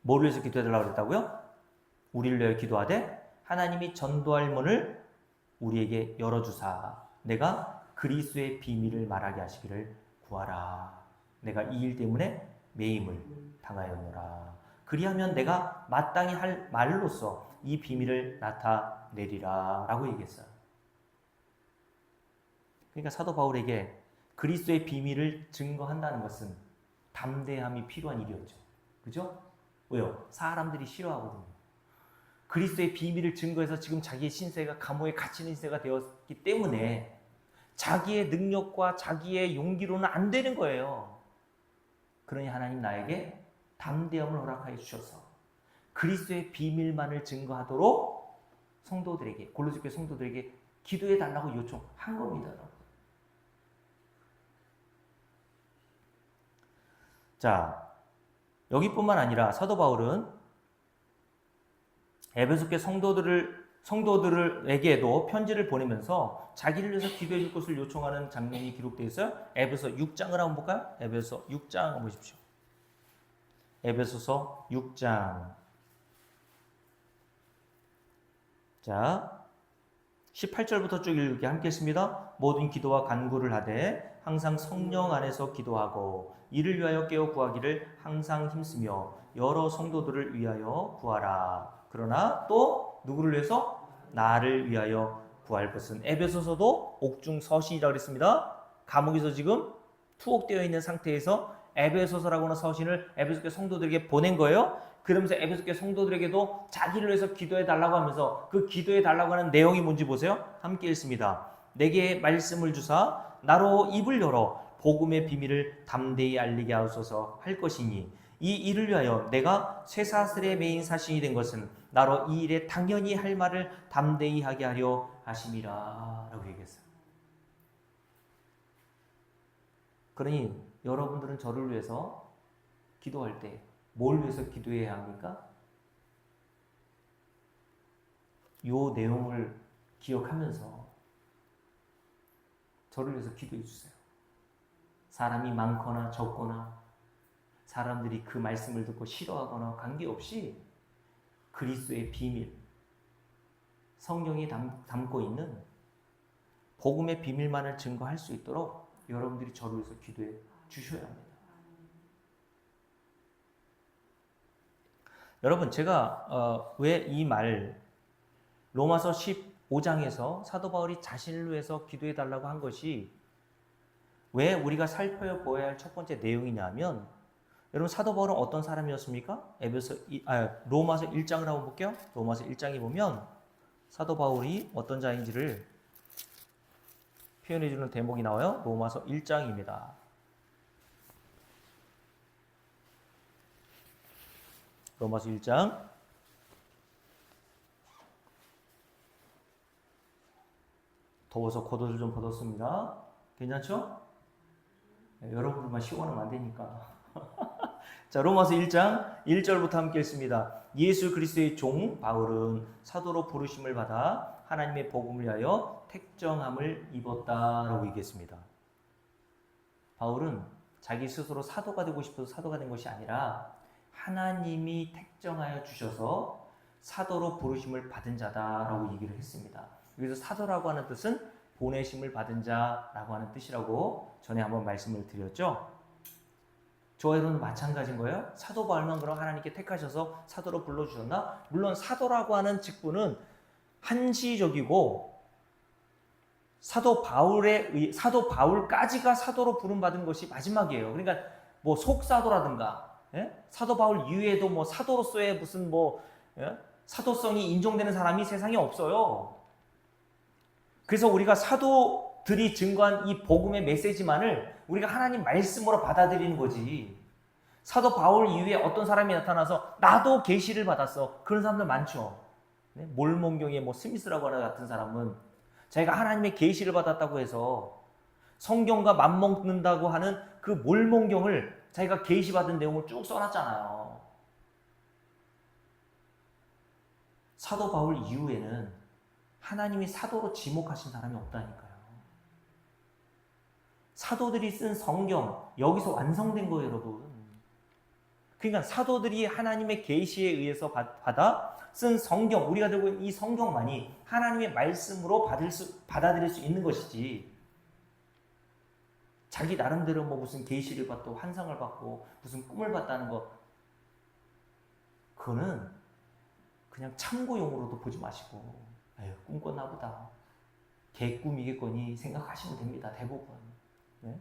뭐를 위해서 기도해달라고 그랬다고요? 우리를 위해 기도하되 하나님이 전도할 문을 우리에게 열어주사 내가 그리스도의 비밀을 말하게 하시기를 구하라. 내가 이 일 때문에 매임을 당하였노라. 그리하면 내가 마땅히 할 말로써 이 비밀을 나타내리라 라고 얘기했어요. 그러니까 사도 바울에게 그리스도의 비밀을 증거한다는 것은 담대함이 필요한 일이었죠. 그죠? 왜요? 사람들이 싫어하거든요. 그리스도의 비밀을 증거해서 지금 자기의 신세가 감옥에 갇히는 신세가 되었기 때문에 자기의 능력과 자기의 용기로는 안 되는 거예요. 그러니 하나님 나에게 담대함을 허락하여 주셔서 그리스도의 비밀만을 증거하도록 성도들에게, 골로새 교회 성도들에게 기도해 달라고 요청한 겁니다. 자, 여기뿐만 아니라 사도 바울은 에베소 교회 성도들에게도 편지를 보내면서 자기를 위해서 기도해 줄 것을 요청하는 장면이 기록되어 있어요. 에베소 6장을 한번 볼까요? 에베소 6장 한번 보십시오. 에베소서 6장. 자, 18절부터 쭉 읽기 함께 했습니다. 모든 기도와 간구를 하되 항상 성령 안에서 기도하고 이를 위하여 깨어 구하기를 항상 힘쓰며 여러 성도들을 위하여 구하라. 그러나 또 누구를 위해서? 나를 위하여 구할 것은. 에베소서도 옥중 서신이라고 그랬습니다. 감옥에서 지금 투옥되어 있는 상태에서 에베소서라고 하는 서신을 에베소 교회 성도들에게 보낸 거예요. 그러면서 에베소 교회 성도들에게도 자기를 위해서 기도해 달라고 하면서 그 기도해 달라고 하는 내용이 뭔지 보세요. 함께 읽습니다. 내게 말씀을 주사 나로 입을 열어 복음의 비밀을 담대히 알리게 하소서 할 것이니 이 일을 위하여 내가 쇠사슬에 매인 사신이 된 것은 나로 이 일에 당연히 할 말을 담대히 하게 하려 하심이라 라고 얘기했어요. 그러니 여러분들은 저를 위해서 기도할 때 뭘 위해서 기도해야 합니까? 이 내용을 기억하면서 저를 위해서 기도해 주세요. 사람이 많거나 적거나 사람들이 그 말씀을 듣고 싫어하거나 관계없이 그리스도의 비밀, 성경이 담고 있는 복음의 비밀만을 증거할 수 있도록 여러분들이 저를 위해서 기도해 주셔야 합니다. 여러분, 제가 왜 이 말 로마서 15장에서 사도 바울이 자신을 위해서 기도해 달라고 한 것이 왜 우리가 살펴보아야 할 첫 번째 내용이냐면, 여러분 사도 바울은 어떤 사람이었습니까? 로마서 1장을 한번 볼게요. 로마서 1장에 보면 사도 바울이 어떤 자인지를 표현해 주는 대목이 나와요. 로마서 1장입니다. 로마서 1장 더워서 겉옷을 좀 벗었습니다. 괜찮죠? 네, 여러분들만 시원하면 안 되니까. 자, 로마서 1장 1절부터 함께 읽습니다. 예수 그리스도의 종 바울은 사도로 부르심을 받아 하나님의 복음을 위하여 택정함을 입었다라고 얘기했습니다. 바울은 자기 스스로 사도가 되고 싶어서 사도가 된 것이 아니라 하나님이 택정하여 주셔서 사도로 부르심을 받은 자다라고 얘기를 했습니다. 여기서 사도라고 하는 뜻은 보내심을 받은 자라고 하는 뜻이라고 전에 한번 말씀을 드렸죠. 저와 여러분은 마찬가지인 거예요. 사도 바울만 그럼 하나님께 택하셔서 사도로 불러주셨나? 물론 사도라고 하는 직분은 한시적이고 사도 바울까지가 사도로 부름받은 것이 마지막이에요. 그러니까 뭐 속사도라든가 사도 바울 이외에도 뭐 사도로서의 무슨 사도성이 인정되는 사람이 세상에 없어요. 그래서 우리가 사도들이 증거한 이 복음의 메시지만을 우리가 하나님 말씀으로 받아들이는 거지. 사도 바울 이후에 어떤 사람이 나타나서 나도 계시를 받았어. 그런 사람들 많죠. 몰몬경의 스미스라고 하는 같은 사람은 자기가 하나님의 계시를 받았다고 해서 성경과 맞먹는다고 하는 그 몰몬경을 자기가 계시받은 내용을 쭉 써놨잖아요. 사도 바울 이후에는 하나님이 사도로 지목하신 사람이 없다니까요. 사도들이 쓴 성경 여기서 완성된 거예요, 여러분. 그러니까 사도들이 하나님의 계시에 의해서 받아 쓴 성경, 우리가 들고 있는 이 성경만이 하나님의 말씀으로 받아들일 수 있는 것이지, 자기 나름대로 무슨 계시를 받고 환상을 받고 무슨 꿈을 봤다는 거, 그거는 그냥 참고용으로도 보지 마시고, 에휴, 꿈꿨나 보다, 개꿈이겠거니 생각하시면 됩니다. 대부분. 네?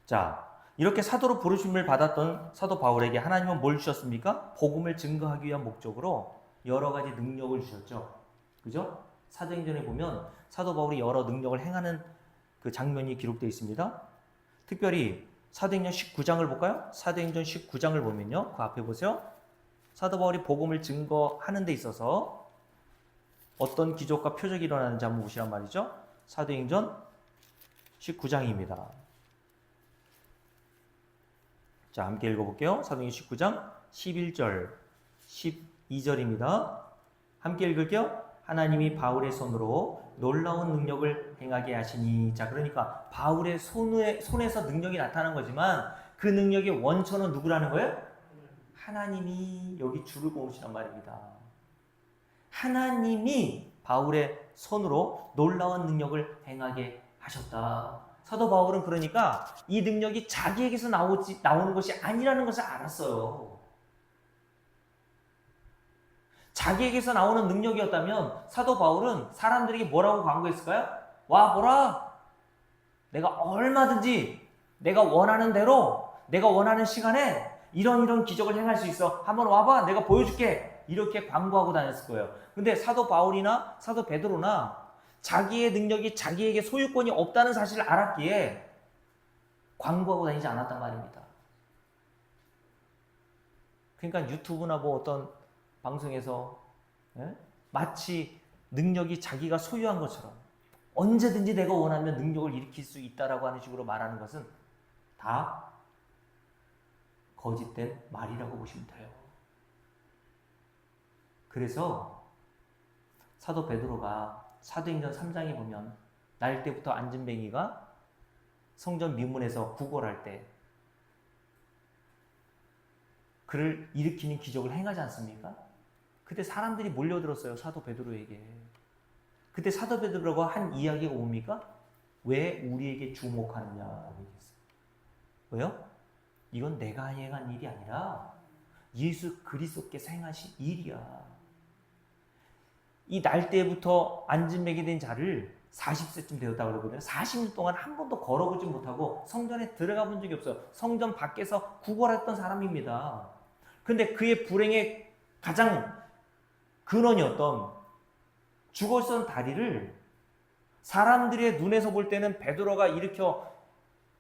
자, 이렇게 사도로 부르심을 받았던 사도 바울에게 하나님은 뭘 주셨습니까? 복음을 증거하기 위한 목적으로 여러 가지 능력을 주셨죠. 그죠? 사도행전에 보면 사도 바울이 여러 능력을 행하는 그 장면이 기록되어 있습니다. 특별히 사도행전 19장을 볼까요? 사도행전 19장을 보면요, 그 앞에 보세요. 사도 바울이 복음을 증거하는 데 있어서 어떤 기적과 표적이 일어나는지 한번 보시란 말이죠. 사도행전 19장입니다. 자, 함께 읽어볼게요. 사도행전 19장 11절, 12절입니다. 함께 읽을게요. 하나님이 바울의 손으로 놀라운 능력을 행하게 하시니. 자, 그러니까 바울의 손에서 능력이 나타난 거지만 그 능력의 원천은 누구라는 거예요? 하나님이 여기 줄을 그으시란 말입니다. 하나님이 바울의 손으로 놀라운 능력을 행하게 하셨다. 사도 바울은 그러니까 이 능력이 자기에게서 나오는 것이 아니라는 것을 알았어요. 자기에게서 나오는 능력이었다면 사도 바울은 사람들에게 뭐라고 광고했을까요? 와 보라, 내가 얼마든지 내가 원하는 대로 내가 원하는 시간에 이런 기적을 행할 수 있어, 한번 와봐, 내가 보여줄게, 이렇게 광고하고 다녔을 거예요. 근데 사도 바울이나 사도 베드로나 자기의 능력이 자기에게 소유권이 없다는 사실을 알았기에 광고하고 다니지 않았단 말입니다. 그러니까 유튜브나 뭐 어떤 방송에서 마치 능력이 자기가 소유한 것처럼 언제든지 내가 원하면 능력을 일으킬 수 있다라고 하는 식으로 말하는 것은 다 거짓된 말이라고 보시면 돼요. 그래서 사도 베드로가 사도행전 3장에 보면 날 때부터 안진뱅이가 성전 미문에서 구걸할 때 그를 일으키는 기적을 행하지 않습니까? 그때 사람들이 몰려들었어요. 사도 베드로에게. 그때 사도 베드로가 한 이야기가 뭡니까? 왜 우리에게 주목하느냐라고 얘기했어요. 왜요? 이건 내가 행한 일이 아니라 예수 그리스도께서 행하신 일이야. 이 날 때부터 안진뱅이 된 자를 40세쯤 되었다고 그러거든요. 40년 동안 한 번도 걸어보지 못하고 성전에 들어가 본 적이 없어요. 성전 밖에서 구걸했던 사람입니다. 근데 그의 불행의 가장 근원이었던 죽어 있었던 다리를 사람들의 눈에서 볼 때는 베드로가 일으켜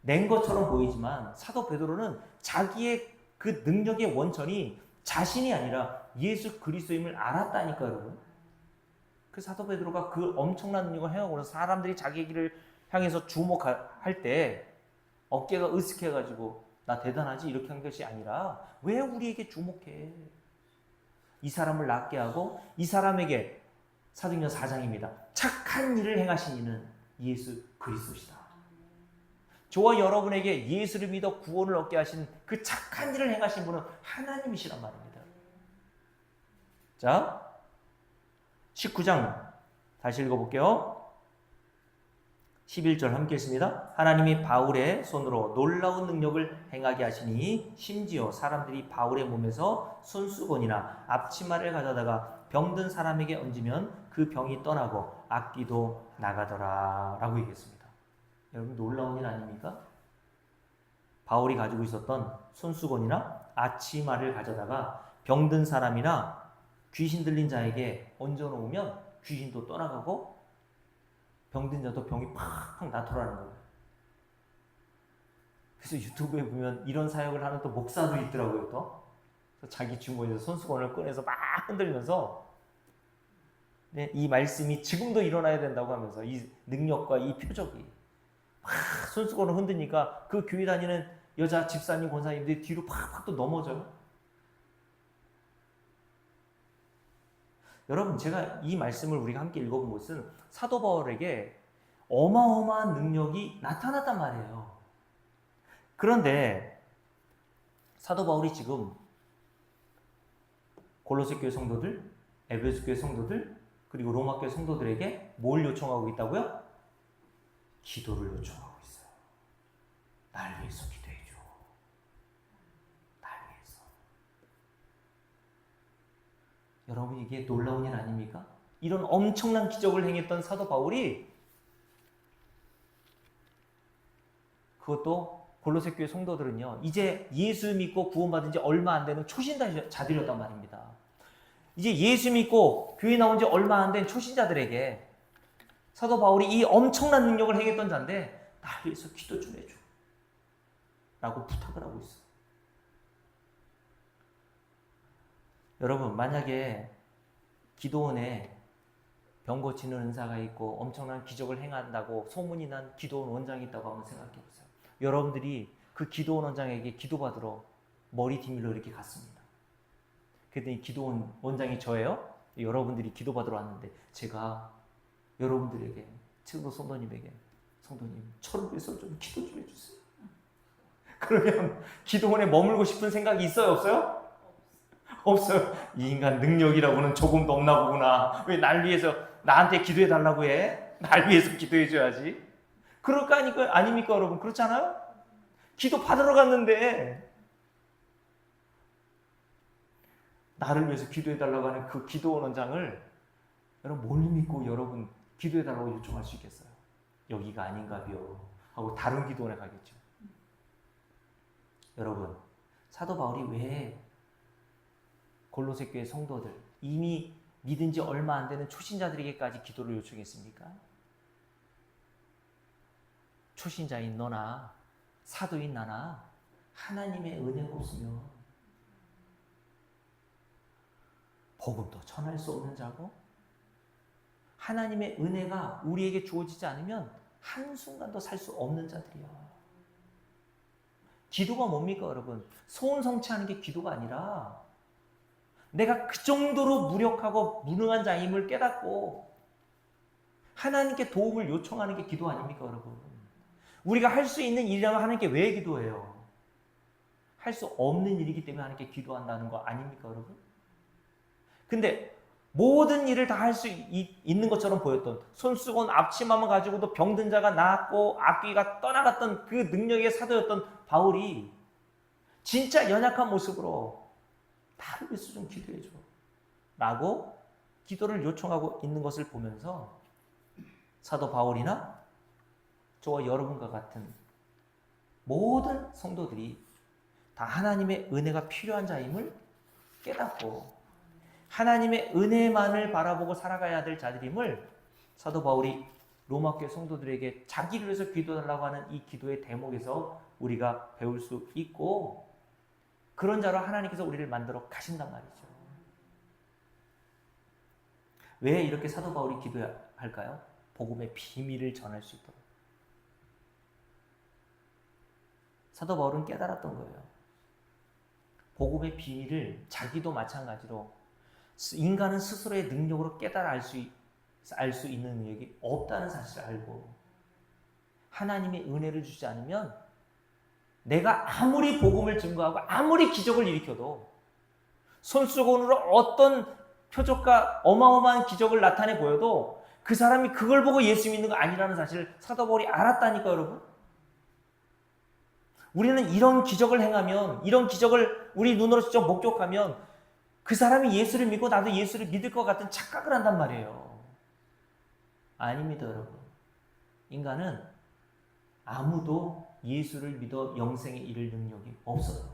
낸 것처럼 보이지만 사도 베드로는 자기의 그 능력의 원천이 자신이 아니라 예수 그리스도임을 알았다니까요, 여러분. 그 사도 베드로가 그 엄청난 능력을 행하고 나서 사람들이 자기 길을 향해서 주목할 때 어깨가 으쓱해가지고 나 대단하지 이렇게 한 것이 아니라 왜 우리에게 주목해? 이 사람을 낫게 하고 이 사람에게 사도행전 4장입니다. 착한 일을 행하신 이는 예수 그리스도시다. 저와 여러분에게 예수를 믿어 구원을 얻게 하신 그 착한 일을 행하신 분은 하나님이시란 말입니다. 자, 19장 다시 읽어볼게요. 11절 함께 읽습니다. 하나님이 바울의 손으로 놀라운 능력을 행하게 하시니 심지어 사람들이 바울의 몸에서 손수건이나 앞치마를 가져다가 병든 사람에게 얹으면 그 병이 떠나고 악귀도 나가더라 라고 얘기했습니다. 여러분, 놀라운 일 아닙니까? 바울이 가지고 있었던 손수건이나 앞치마를 가져다가 병든 사람이나 귀신 들린 자에게 얹어놓으면 귀신도 떠나가고 병든 자도 병이 팍팍 낫더라는 거예요. 그래서 유튜브에 보면 이런 사역을 하는 또 목사도 있더라고요. 또 그래서 자기 주머니에서 손수건을 꺼내서 막 흔들면서 이 말씀이 지금도 일어나야 된다고 하면서 이 능력과 이 표적이 막 손수건을 흔드니까 그 교회 다니는 여자 집사님 권사님들이 뒤로 팍팍 또 넘어져요. 여러분, 제가 이 말씀을 우리가 함께 읽어본 것은 사도 바울에게 어마어마한 능력이 나타났단 말이에요. 그런데 사도 바울이 지금 골로새 교회 성도들, 에베소 교회 성도들, 그리고 로마 교회 성도들에게 뭘 요청하고 있다고요? 기도를 요청하고 있어요. 날 위해서 기도해줘. 날 위해서. 여러분, 이게 놀라운 일 아닙니까? 이런 엄청난 기적을 행했던 사도 바울이 그것도 골로새 교회 성도들은요, 이제 예수 믿고 구원받은 지 얼마 안 되는 초신자들이었단 말입니다. 이제 예수 믿고 교회 나온 지 얼마 안 된 초신자들에게 사도 바울이 이 엄청난 능력을 행했던 자인데 날 위해서 기도 좀 해줘 라고 부탁을 하고 있어. 여러분, 만약에 기도원에 병 고치는 은사가 있고 엄청난 기적을 행한다고 소문이 난 기도원 원장이 있다고 한번 생각해 보세요. 여러분들이 그 기도원 원장에게 기도받으러 머리 디밀러 이렇게 갔습니다. 그랬더니 기도원 원장이 저예요? 여러분들이 기도받으러 왔는데 제가 여러분들에게, 최고 성도님에게, 성도님 저를 위해서 좀 기도 좀 해주세요. 그러면 기도원에 머물고 싶은 생각이 있어요, 없어요? 없어요. 이 인간 능력이라고는 조금도 없나 보구나. 왜 날 위해서 나한테 기도해 달라고 해? 날 위해서 기도해 줘야지. 그럴 거 아닙니까, 여러분? 그렇잖아요? 기도 받으러 갔는데 나를 위해서 기도해 달라고 하는 그 기도원 원장을 여러분 뭘 믿고 여러분 기도해 달라고 요청할 수 있겠어요? 여기가 아닌가요? 하고 다른 기도원에 가겠죠. 여러분, 사도 바울이 왜 골로새 교회 성도들, 이미 믿은 지 얼마 안 되는 초신자들에게까지 기도를 요청했습니까? 초신자인 너나 사도인 나나 하나님의 은혜가 없으면 복음도 전할 수 없는 자고, 하나님의 은혜가 우리에게 주어지지 않으면 한순간도 살 수 없는 자들이야. 기도가 뭡니까, 여러분? 소원 성취하는 게 기도가 아니라 내가 그 정도로 무력하고 무능한 자임을 깨닫고 하나님께 도움을 요청하는 게 기도 아닙니까, 여러분? 우리가 할 수 있는 일이라면 하나님께 왜 기도해요? 할 수 없는 일이기 때문에 하나님께 기도한다는 거 아닙니까, 여러분? 근데 모든 일을 다 할 수 있는 것처럼 보였던, 손수건 앞치마만 가지고도 병든 자가 나았고 악귀가 떠나갔던 그 능력의 사도였던 바울이 진짜 연약한 모습으로 나를 위해서 좀 기도해줘 라고 기도를 요청하고 있는 것을 보면서 사도 바울이나 저와 여러분과 같은 모든 성도들이 다 하나님의 은혜가 필요한 자임을 깨닫고 하나님의 은혜만을 바라보고 살아가야 될 자들임을 사도 바울이 로마교회 성도들에게 자기를 위해서 기도하려고 하는 이 기도의 대목에서 우리가 배울 수 있고, 그런 자로 하나님께서 우리를 만들어 가신단 말이죠. 왜 이렇게 사도 바울이 기도할까요? 복음의 비밀을 전할 수 있도록. 사도 바울은 깨달았던 거예요. 복음의 비밀을 자기도 마찬가지로 인간은 스스로의 능력으로 깨달아 알 수 있는 능력이 없다는 사실을 알고, 하나님의 은혜를 주지 않으면 내가 아무리 복음을 증거하고 아무리 기적을 일으켜도, 손수건으로 어떤 표적과 어마어마한 기적을 나타내 보여도 그 사람이 그걸 보고 예수 믿는 거 아니라는 사실을 사도 바울이 알았다니까, 여러분. 우리는 이런 기적을 행하면, 이런 기적을 우리 눈으로 직접 목격하면 그 사람이 예수를 믿고 나도 예수를 믿을 것 같은 착각을 한단 말이에요. 아닙니다, 여러분. 인간은 아무도 예수를 믿어 영생에 이를 능력이 없어요.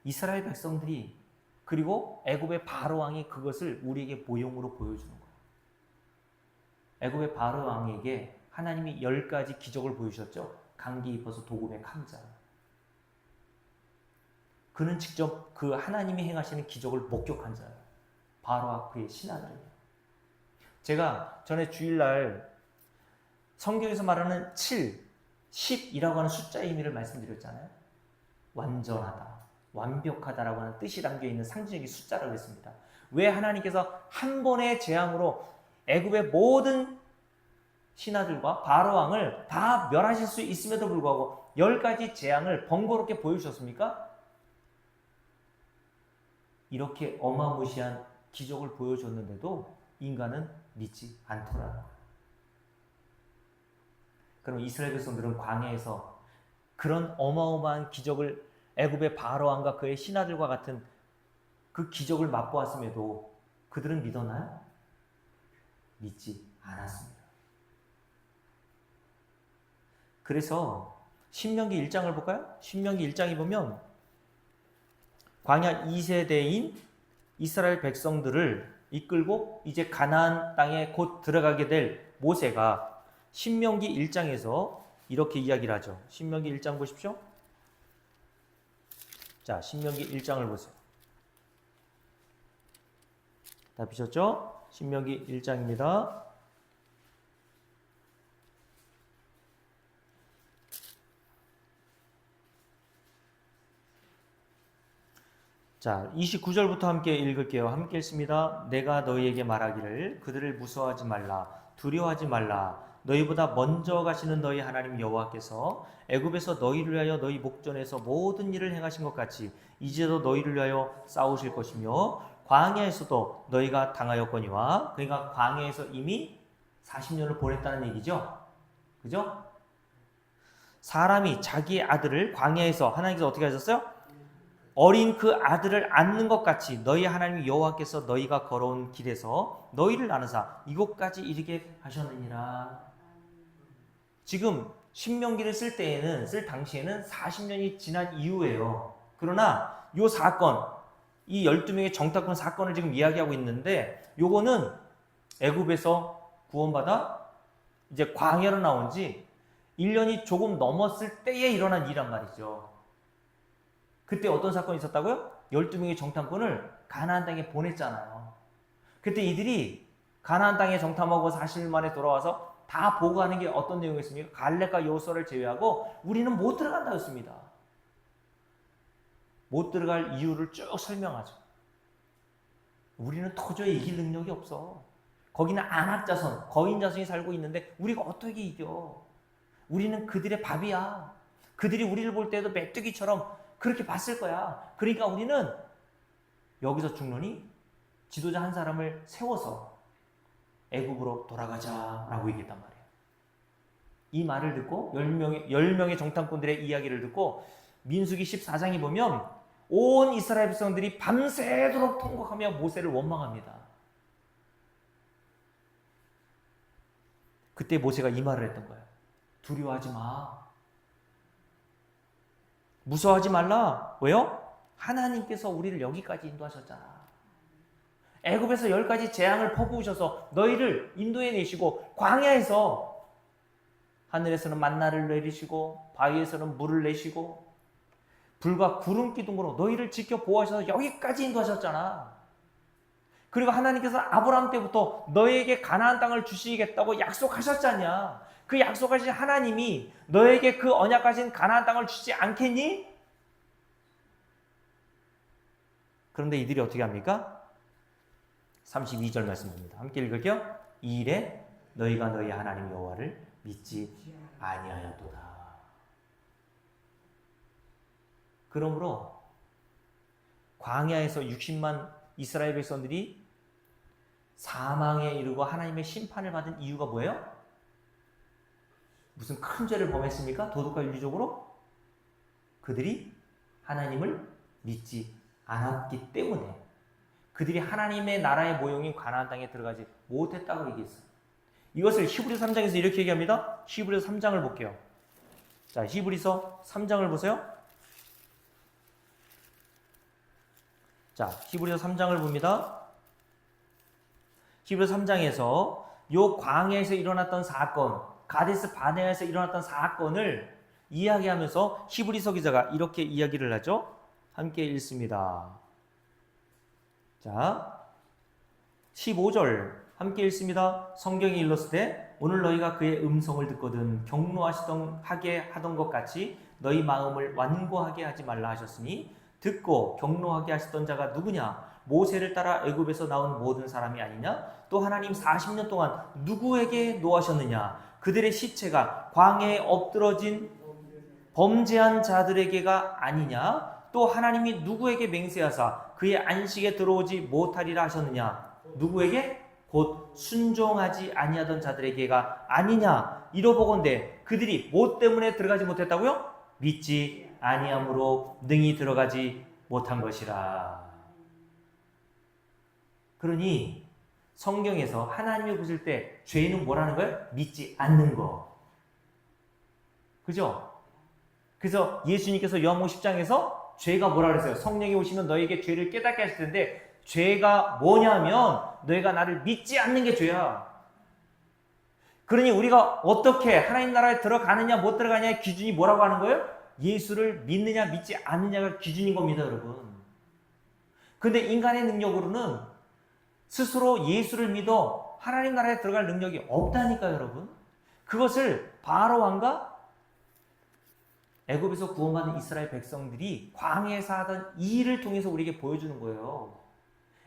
이스라엘 백성들이, 그리고 애굽의 바로 왕이 그것을 우리에게 모형으로 보여주는 거예요. 애굽의 바로 왕에게 하나님이 10가지 기적을 보여주셨죠. 감기 입어서 도금에 감자. 그는 직접 그 하나님이 행하시는 기적을 목격한 자예요. 바로와 그의 신하들이에요. 제가 전에 주일날 성경에서 말하는 7, 10이라고 하는 숫자의 의미를 말씀드렸잖아요. 완전하다, 완벽하다라고 하는 뜻이 담겨있는 상징적인 숫자라고 했습니다. 왜 하나님께서 한 번의 재앙으로 애굽의 모든 신하들과 바로 왕을 다 멸하실 수 있음에도 불구하고 10가지 재앙을 번거롭게 보여주셨습니까? 이렇게 어마무시한 기적을 보여줬는데도 인간은 믿지 않더라. 그럼 이스라엘 백성들은 광야에서 그런 어마어마한 기적을 애굽의 바로 왕과 그의 신하들과 같은 그 기적을 맛보았음에도 그들은 믿었나요? 믿지 않았습니다. 그래서 신명기 1장을 볼까요? 신명기 1장에 보면 광야 2세대인 이스라엘 백성들을 이끌고 이제 가나안 땅에 곧 들어가게 될 모세가 신명기 1장에서 이렇게 이야기를 하죠. 신명기 1장 보십시오. 자, 신명기 1장을 보세요. 다 보셨죠? 신명기 1장입니다. 자, 29절부터 함께 읽을게요. 함께 읽습니다. 내가 너희에게 말하기를 그들을 무서워하지 말라, 두려워하지 말라. 너희보다 먼저 가시는 너희 하나님 여호와께서 애굽에서 너희를 위하여 너희 목전에서 모든 일을 행하신 것 같이 이제도 너희를 위하여 싸우실 것이며 광야에서도 너희가 당하였거니와. 그러니까 광야에서 이미 40년을 보냈다는 얘기죠. 그죠? 사람이 자기의 아들을 광야에서 하나님께서 어떻게 하셨어요? 어린 그 아들을 안는 것 같이 너희 하나님 여호와께서 너희가 걸어온 길에서 너희를 나누사 이곳까지 이르게 하셨느니라. 지금 신명기를 쓸 당시에는 40년이 지난 이후예요. 그러나 이 사건, 이 12명의 정탐꾼 사건을 지금 이야기하고 있는데, 요거는 애굽에서 구원받아 이제 광야로 나온 지 1년이 조금 넘었을 때에 일어난 일이란 말이죠. 그때 어떤 사건이 있었다고요? 12명의 정탐꾼을 가나안 땅에 보냈잖아요. 그때 이들이 가나안 땅에 정탐하고 40일 만에 돌아와서 다 보고하는 게 어떤 내용이었습니까? 갈렙과 여호수아를 제외하고 우리는 못 들어간다였습니다. 못 들어갈 이유를 쭉 설명하죠. 우리는 도저히 이길 능력이 없어. 거기는 안악자손, 거인자손이 살고 있는데 우리가 어떻게 이겨? 우리는 그들의 밥이야. 그들이 우리를 볼 때도 메뚜기처럼 그렇게 봤을 거야. 그러니까 우리는 여기서 죽노니 지도자 한 사람을 세워서 애굽으로 돌아가자라고 얘기했단 말이에요. 이 말을 듣고 10명의 정탐꾼들의 이야기를 듣고 민수기 14장에 보면 온 이스라엘 백성들이 밤새도록 통곡하며 모세를 원망합니다. 그때 모세가 이 말을 했던 거예요. 두려워하지 마. 무서워하지 말라. 왜요? 하나님께서 우리를 여기까지 인도하셨잖아. 애굽에서 10가지 재앙을 퍼부으셔서 너희를 인도해 내시고 광야에서 하늘에서는 만나를 내리시고 바위에서는 물을 내시고 불과 구름 기둥으로 너희를 지켜 보호하셔서 여기까지 인도하셨잖아. 그리고 하나님께서 아브라함 때부터 너에게 가나안 땅을 주시겠다고 약속하셨잖냐. 그 약속하신 하나님이 너에게 그 언약하신 가나안 땅을 주지 않겠니? 그런데 이들이 어떻게 합니까? 32절 말씀입니다. 함께 읽을게요. 이 일에 너희가 너희 하나님 여호와를 믿지 아니하였도다. 그러므로 광야에서 60만 이스라엘 백성들이 사망에 이르고 하나님의 심판을 받은 이유가 뭐예요? 무슨 큰 죄를 범했습니까? 도덕과 윤리적으로? 그들이 하나님을 믿지 않았기 때문에 그들이 하나님의 나라의 모형인 가나안 땅에 들어가지 못했다고 얘기했어요. 이것을 히브리서 3장에서 이렇게 얘기합니다. 히브리서 3장을 볼게요. 자, 히브리서 3장을 보세요. 자, 히브리서 3장을 봅니다. 히브리서 3장에서 요 광야에서 일어났던 사건, 가데스 바네아에서 일어났던 사건을 이야기하면서 히브리서 기자가 이렇게 이야기를 하죠. 함께 읽습니다. 자, 15절 함께 읽습니다. 성경이 일렀으되 오늘 너희가 그의 음성을 듣거든 하게 하던 것 같이 너희 마음을 완고하게 하지 말라 하셨으니 듣고 경노하게 하시던 자가 누구냐? 모세를 따라 애굽에서 나온 모든 사람이 아니냐? 또 하나님 40년 동안 누구에게 노하셨느냐? 그들의 시체가 광야에 엎드러진 범죄한 자들에게가 아니냐? 또 하나님이 누구에게 맹세하사 그의 안식에 들어오지 못하리라 하셨느냐? 누구에게? 곧 순종하지 아니하던 자들에게가 아니냐? 이러보건대 그들이 뭐 때문에 들어가지 못했다고요? 믿지 아니함으로 능히 들어가지 못한 것이라. 그러니 성경에서 하나님을 부를 때 죄는 뭐라는 거예요? 믿지 않는 거. 그죠? 그래서 예수님께서 요한복음 10장에서 죄가 뭐라 그랬어요? 성령이 오시면 너에게 죄를 깨닫게 하실 텐데 죄가 뭐냐면 너희가 나를 믿지 않는 게 죄야. 그러니 우리가 어떻게 하나님 나라에 들어가느냐 못 들어가냐의 기준이 뭐라고 하는 거예요? 예수를 믿느냐 믿지 않느냐가 기준인 겁니다, 여러분. 그런데 인간의 능력으로는 스스로 예수를 믿어 하나님 나라에 들어갈 능력이 없다니까요, 여러분. 그것을 바로 왕과 애굽에서 구원받은 이스라엘 백성들이 광야에서 하던 이 일을 통해서 우리에게 보여주는 거예요.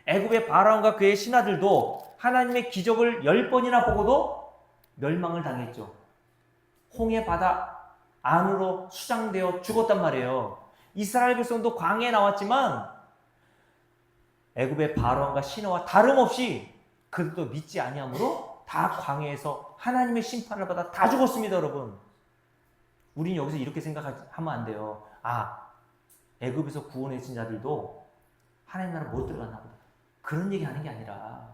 애굽의 바라온과 그의 신하들도 하나님의 기적을 10번이나 보고도 멸망을 당했죠. 홍해 바다 안으로 수장되어 죽었단 말이에요. 이스라엘 백성도 광야에 나왔지만 애굽의 바로왕과 신하와 다름없이 그들도 믿지 아니함으로 다 광야에서 하나님의 심판을 받아 다 죽었습니다, 여러분. 우리는 여기서 이렇게 생각하면 안 돼요. 아, 애굽에서 구원해 진 자들도 하나님 나라 못 들어갔나 보다. 그런 얘기 하는 게 아니라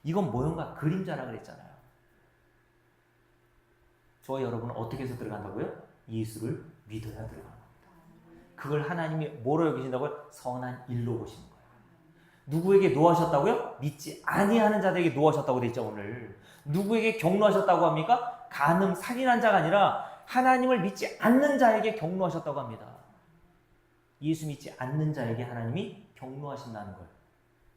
이건 모형과 그림자라 그랬잖아요. 저와 여러분은 어떻게 해서 들어간다고요? 예수를 믿어야 들어가는 겁니다. 그걸 하나님이 뭐로 여기신다고요? 선한 일로 보시는 거예요. 누구에게 노하셨다고요? 믿지 아니하는 자들에게 노하셨다고 돼 있죠, 오늘. 누구에게 경노하셨다고 합니까? 간음, 살인한 자가 아니라 하나님을 믿지 않는 자에게 경노하셨다고 합니다. 예수 믿지 않는 자에게 하나님이 경노하신다는 거예요.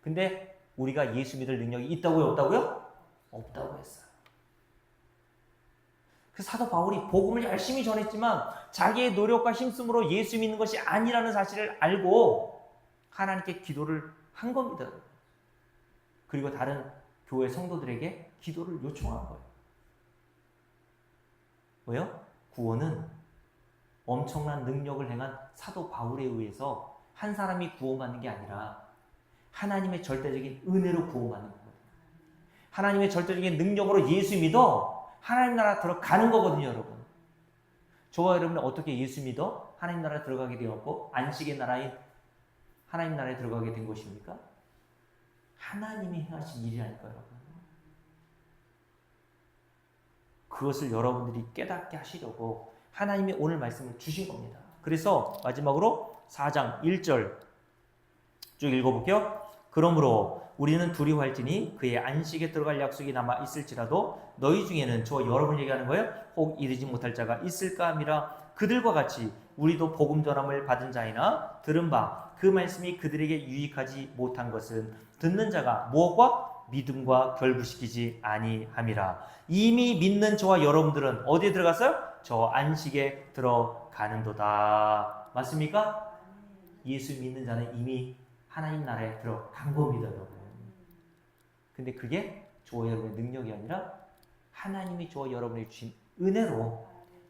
근데 우리가 예수 믿을 능력이 있다고요? 없다고요? 없다고 했어요. 그 사도 바울이 복음을 열심히 전했지만 자기의 노력과 힘쓰므로 예수 믿는 것이 아니라는 사실을 알고 하나님께 기도를 한 겁니다. 그리고 다른 교회 성도들에게 기도를 요청한 거예요. 왜요? 구원은 엄청난 능력을 행한 사도 바울에 의해서 한 사람이 구원받는 게 아니라 하나님의 절대적인 은혜로 구원받는 거거든요. 하나님의 절대적인 능력으로 예수 믿어 하나님 나라 들어가는 거거든요, 여러분. 저와 여러분은 어떻게 예수 믿어 하나님 나라에 들어가게 되었고 안식의 나라인 하나님 나라에 들어가게 된 것입니까? 하나님이 행하신 일이라니까요, 여러분. 그것을 여러분들이 깨닫게 하시려고 하나님이 오늘 말씀을 주신 겁니다. 그래서 마지막으로 4장 1절 쭉 읽어볼게요. 그러므로 우리는 두려워할지니 그의 안식에 들어갈 약속이 남아 있을지라도 너희 중에는 저와 여러분 얘기하는 거예요. 혹 이르지 못할 자가 있을까 함이라. 그들과 같이 우리도 복음 전함을 받은 자이나 들은 바 그 말씀이 그들에게 유익하지 못한 것은 듣는 자가 무엇과 믿음과 결부시키지 아니함이라. 이미 믿는 저와 여러분들은 어디에 들어갔어요? 저 안식에 들어가는도다. 맞습니까? 예수 믿는 자는 이미 하나님 나라에 들어간 겁니다, 여러분. 근데 그게 저와 여러분의 능력이 아니라 하나님이 저와 여러분에게 주신 은혜로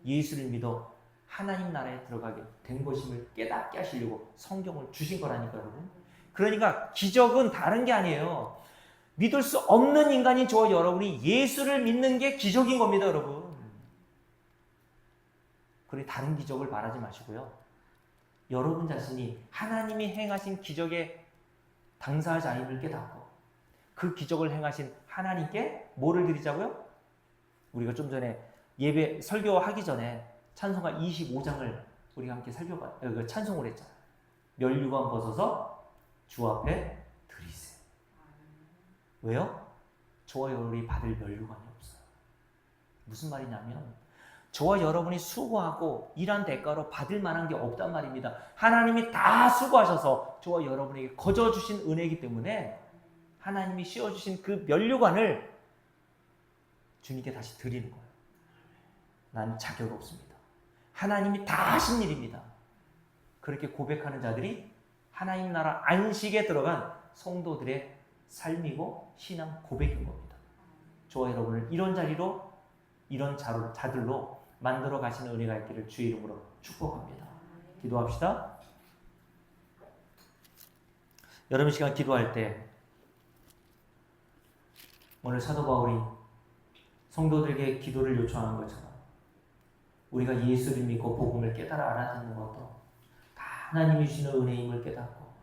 예수를 믿어 하나님 나라에 들어가게 된 것임을 깨닫게 하시려고 성경을 주신 거라니까, 여러분. 그러니까 기적은 다른 게 아니에요. 믿을 수 없는 인간인 저와 여러분이 예수를 믿는 게 기적인 겁니다, 여러분. 그래 다른 기적을 바라지 마시고요. 여러분 자신이 하나님이 행하신 기적의 당사자임을 깨닫고 그 기적을 행하신 하나님께 뭐를 드리자고요? 우리가 좀 전에 예배 설교하기 전에 찬송가 25장을 우리가 함께 찬송을 했잖아요. 면류관 벗어서 주 앞에 드리세. 왜요? 저와 여러분이 받을 면류관이 없어요. 무슨 말이냐면 저와 여러분이 수고하고 일한 대가로 받을 만한 게 없단 말입니다. 하나님이 다 수고하셔서 저와 여러분에게 거저주신 은혜이기 때문에 하나님이 씌워주신 그 면류관을 주님께 다시 드리는 거예요. 난 자격 없습니다. 하나님이 다 하신 일입니다. 그렇게 고백하는 자들이 하나님 나라 안식에 들어간 성도들의 삶이고 신앙 고백인 겁니다. 저와 여러분을 이런 자리로 이런 자들로 만들어 가시는 은혜가 있기를 주의 이름으로 축복합니다. 기도합시다. 여러분 시간 기도할 때 오늘 사도 바울이 성도들에게 기도를 요청하는 것처럼 우리가 예수를 믿고 복음을 깨달아 알아듣는 것도 다 하나님이 주시는 은혜임을 깨닫고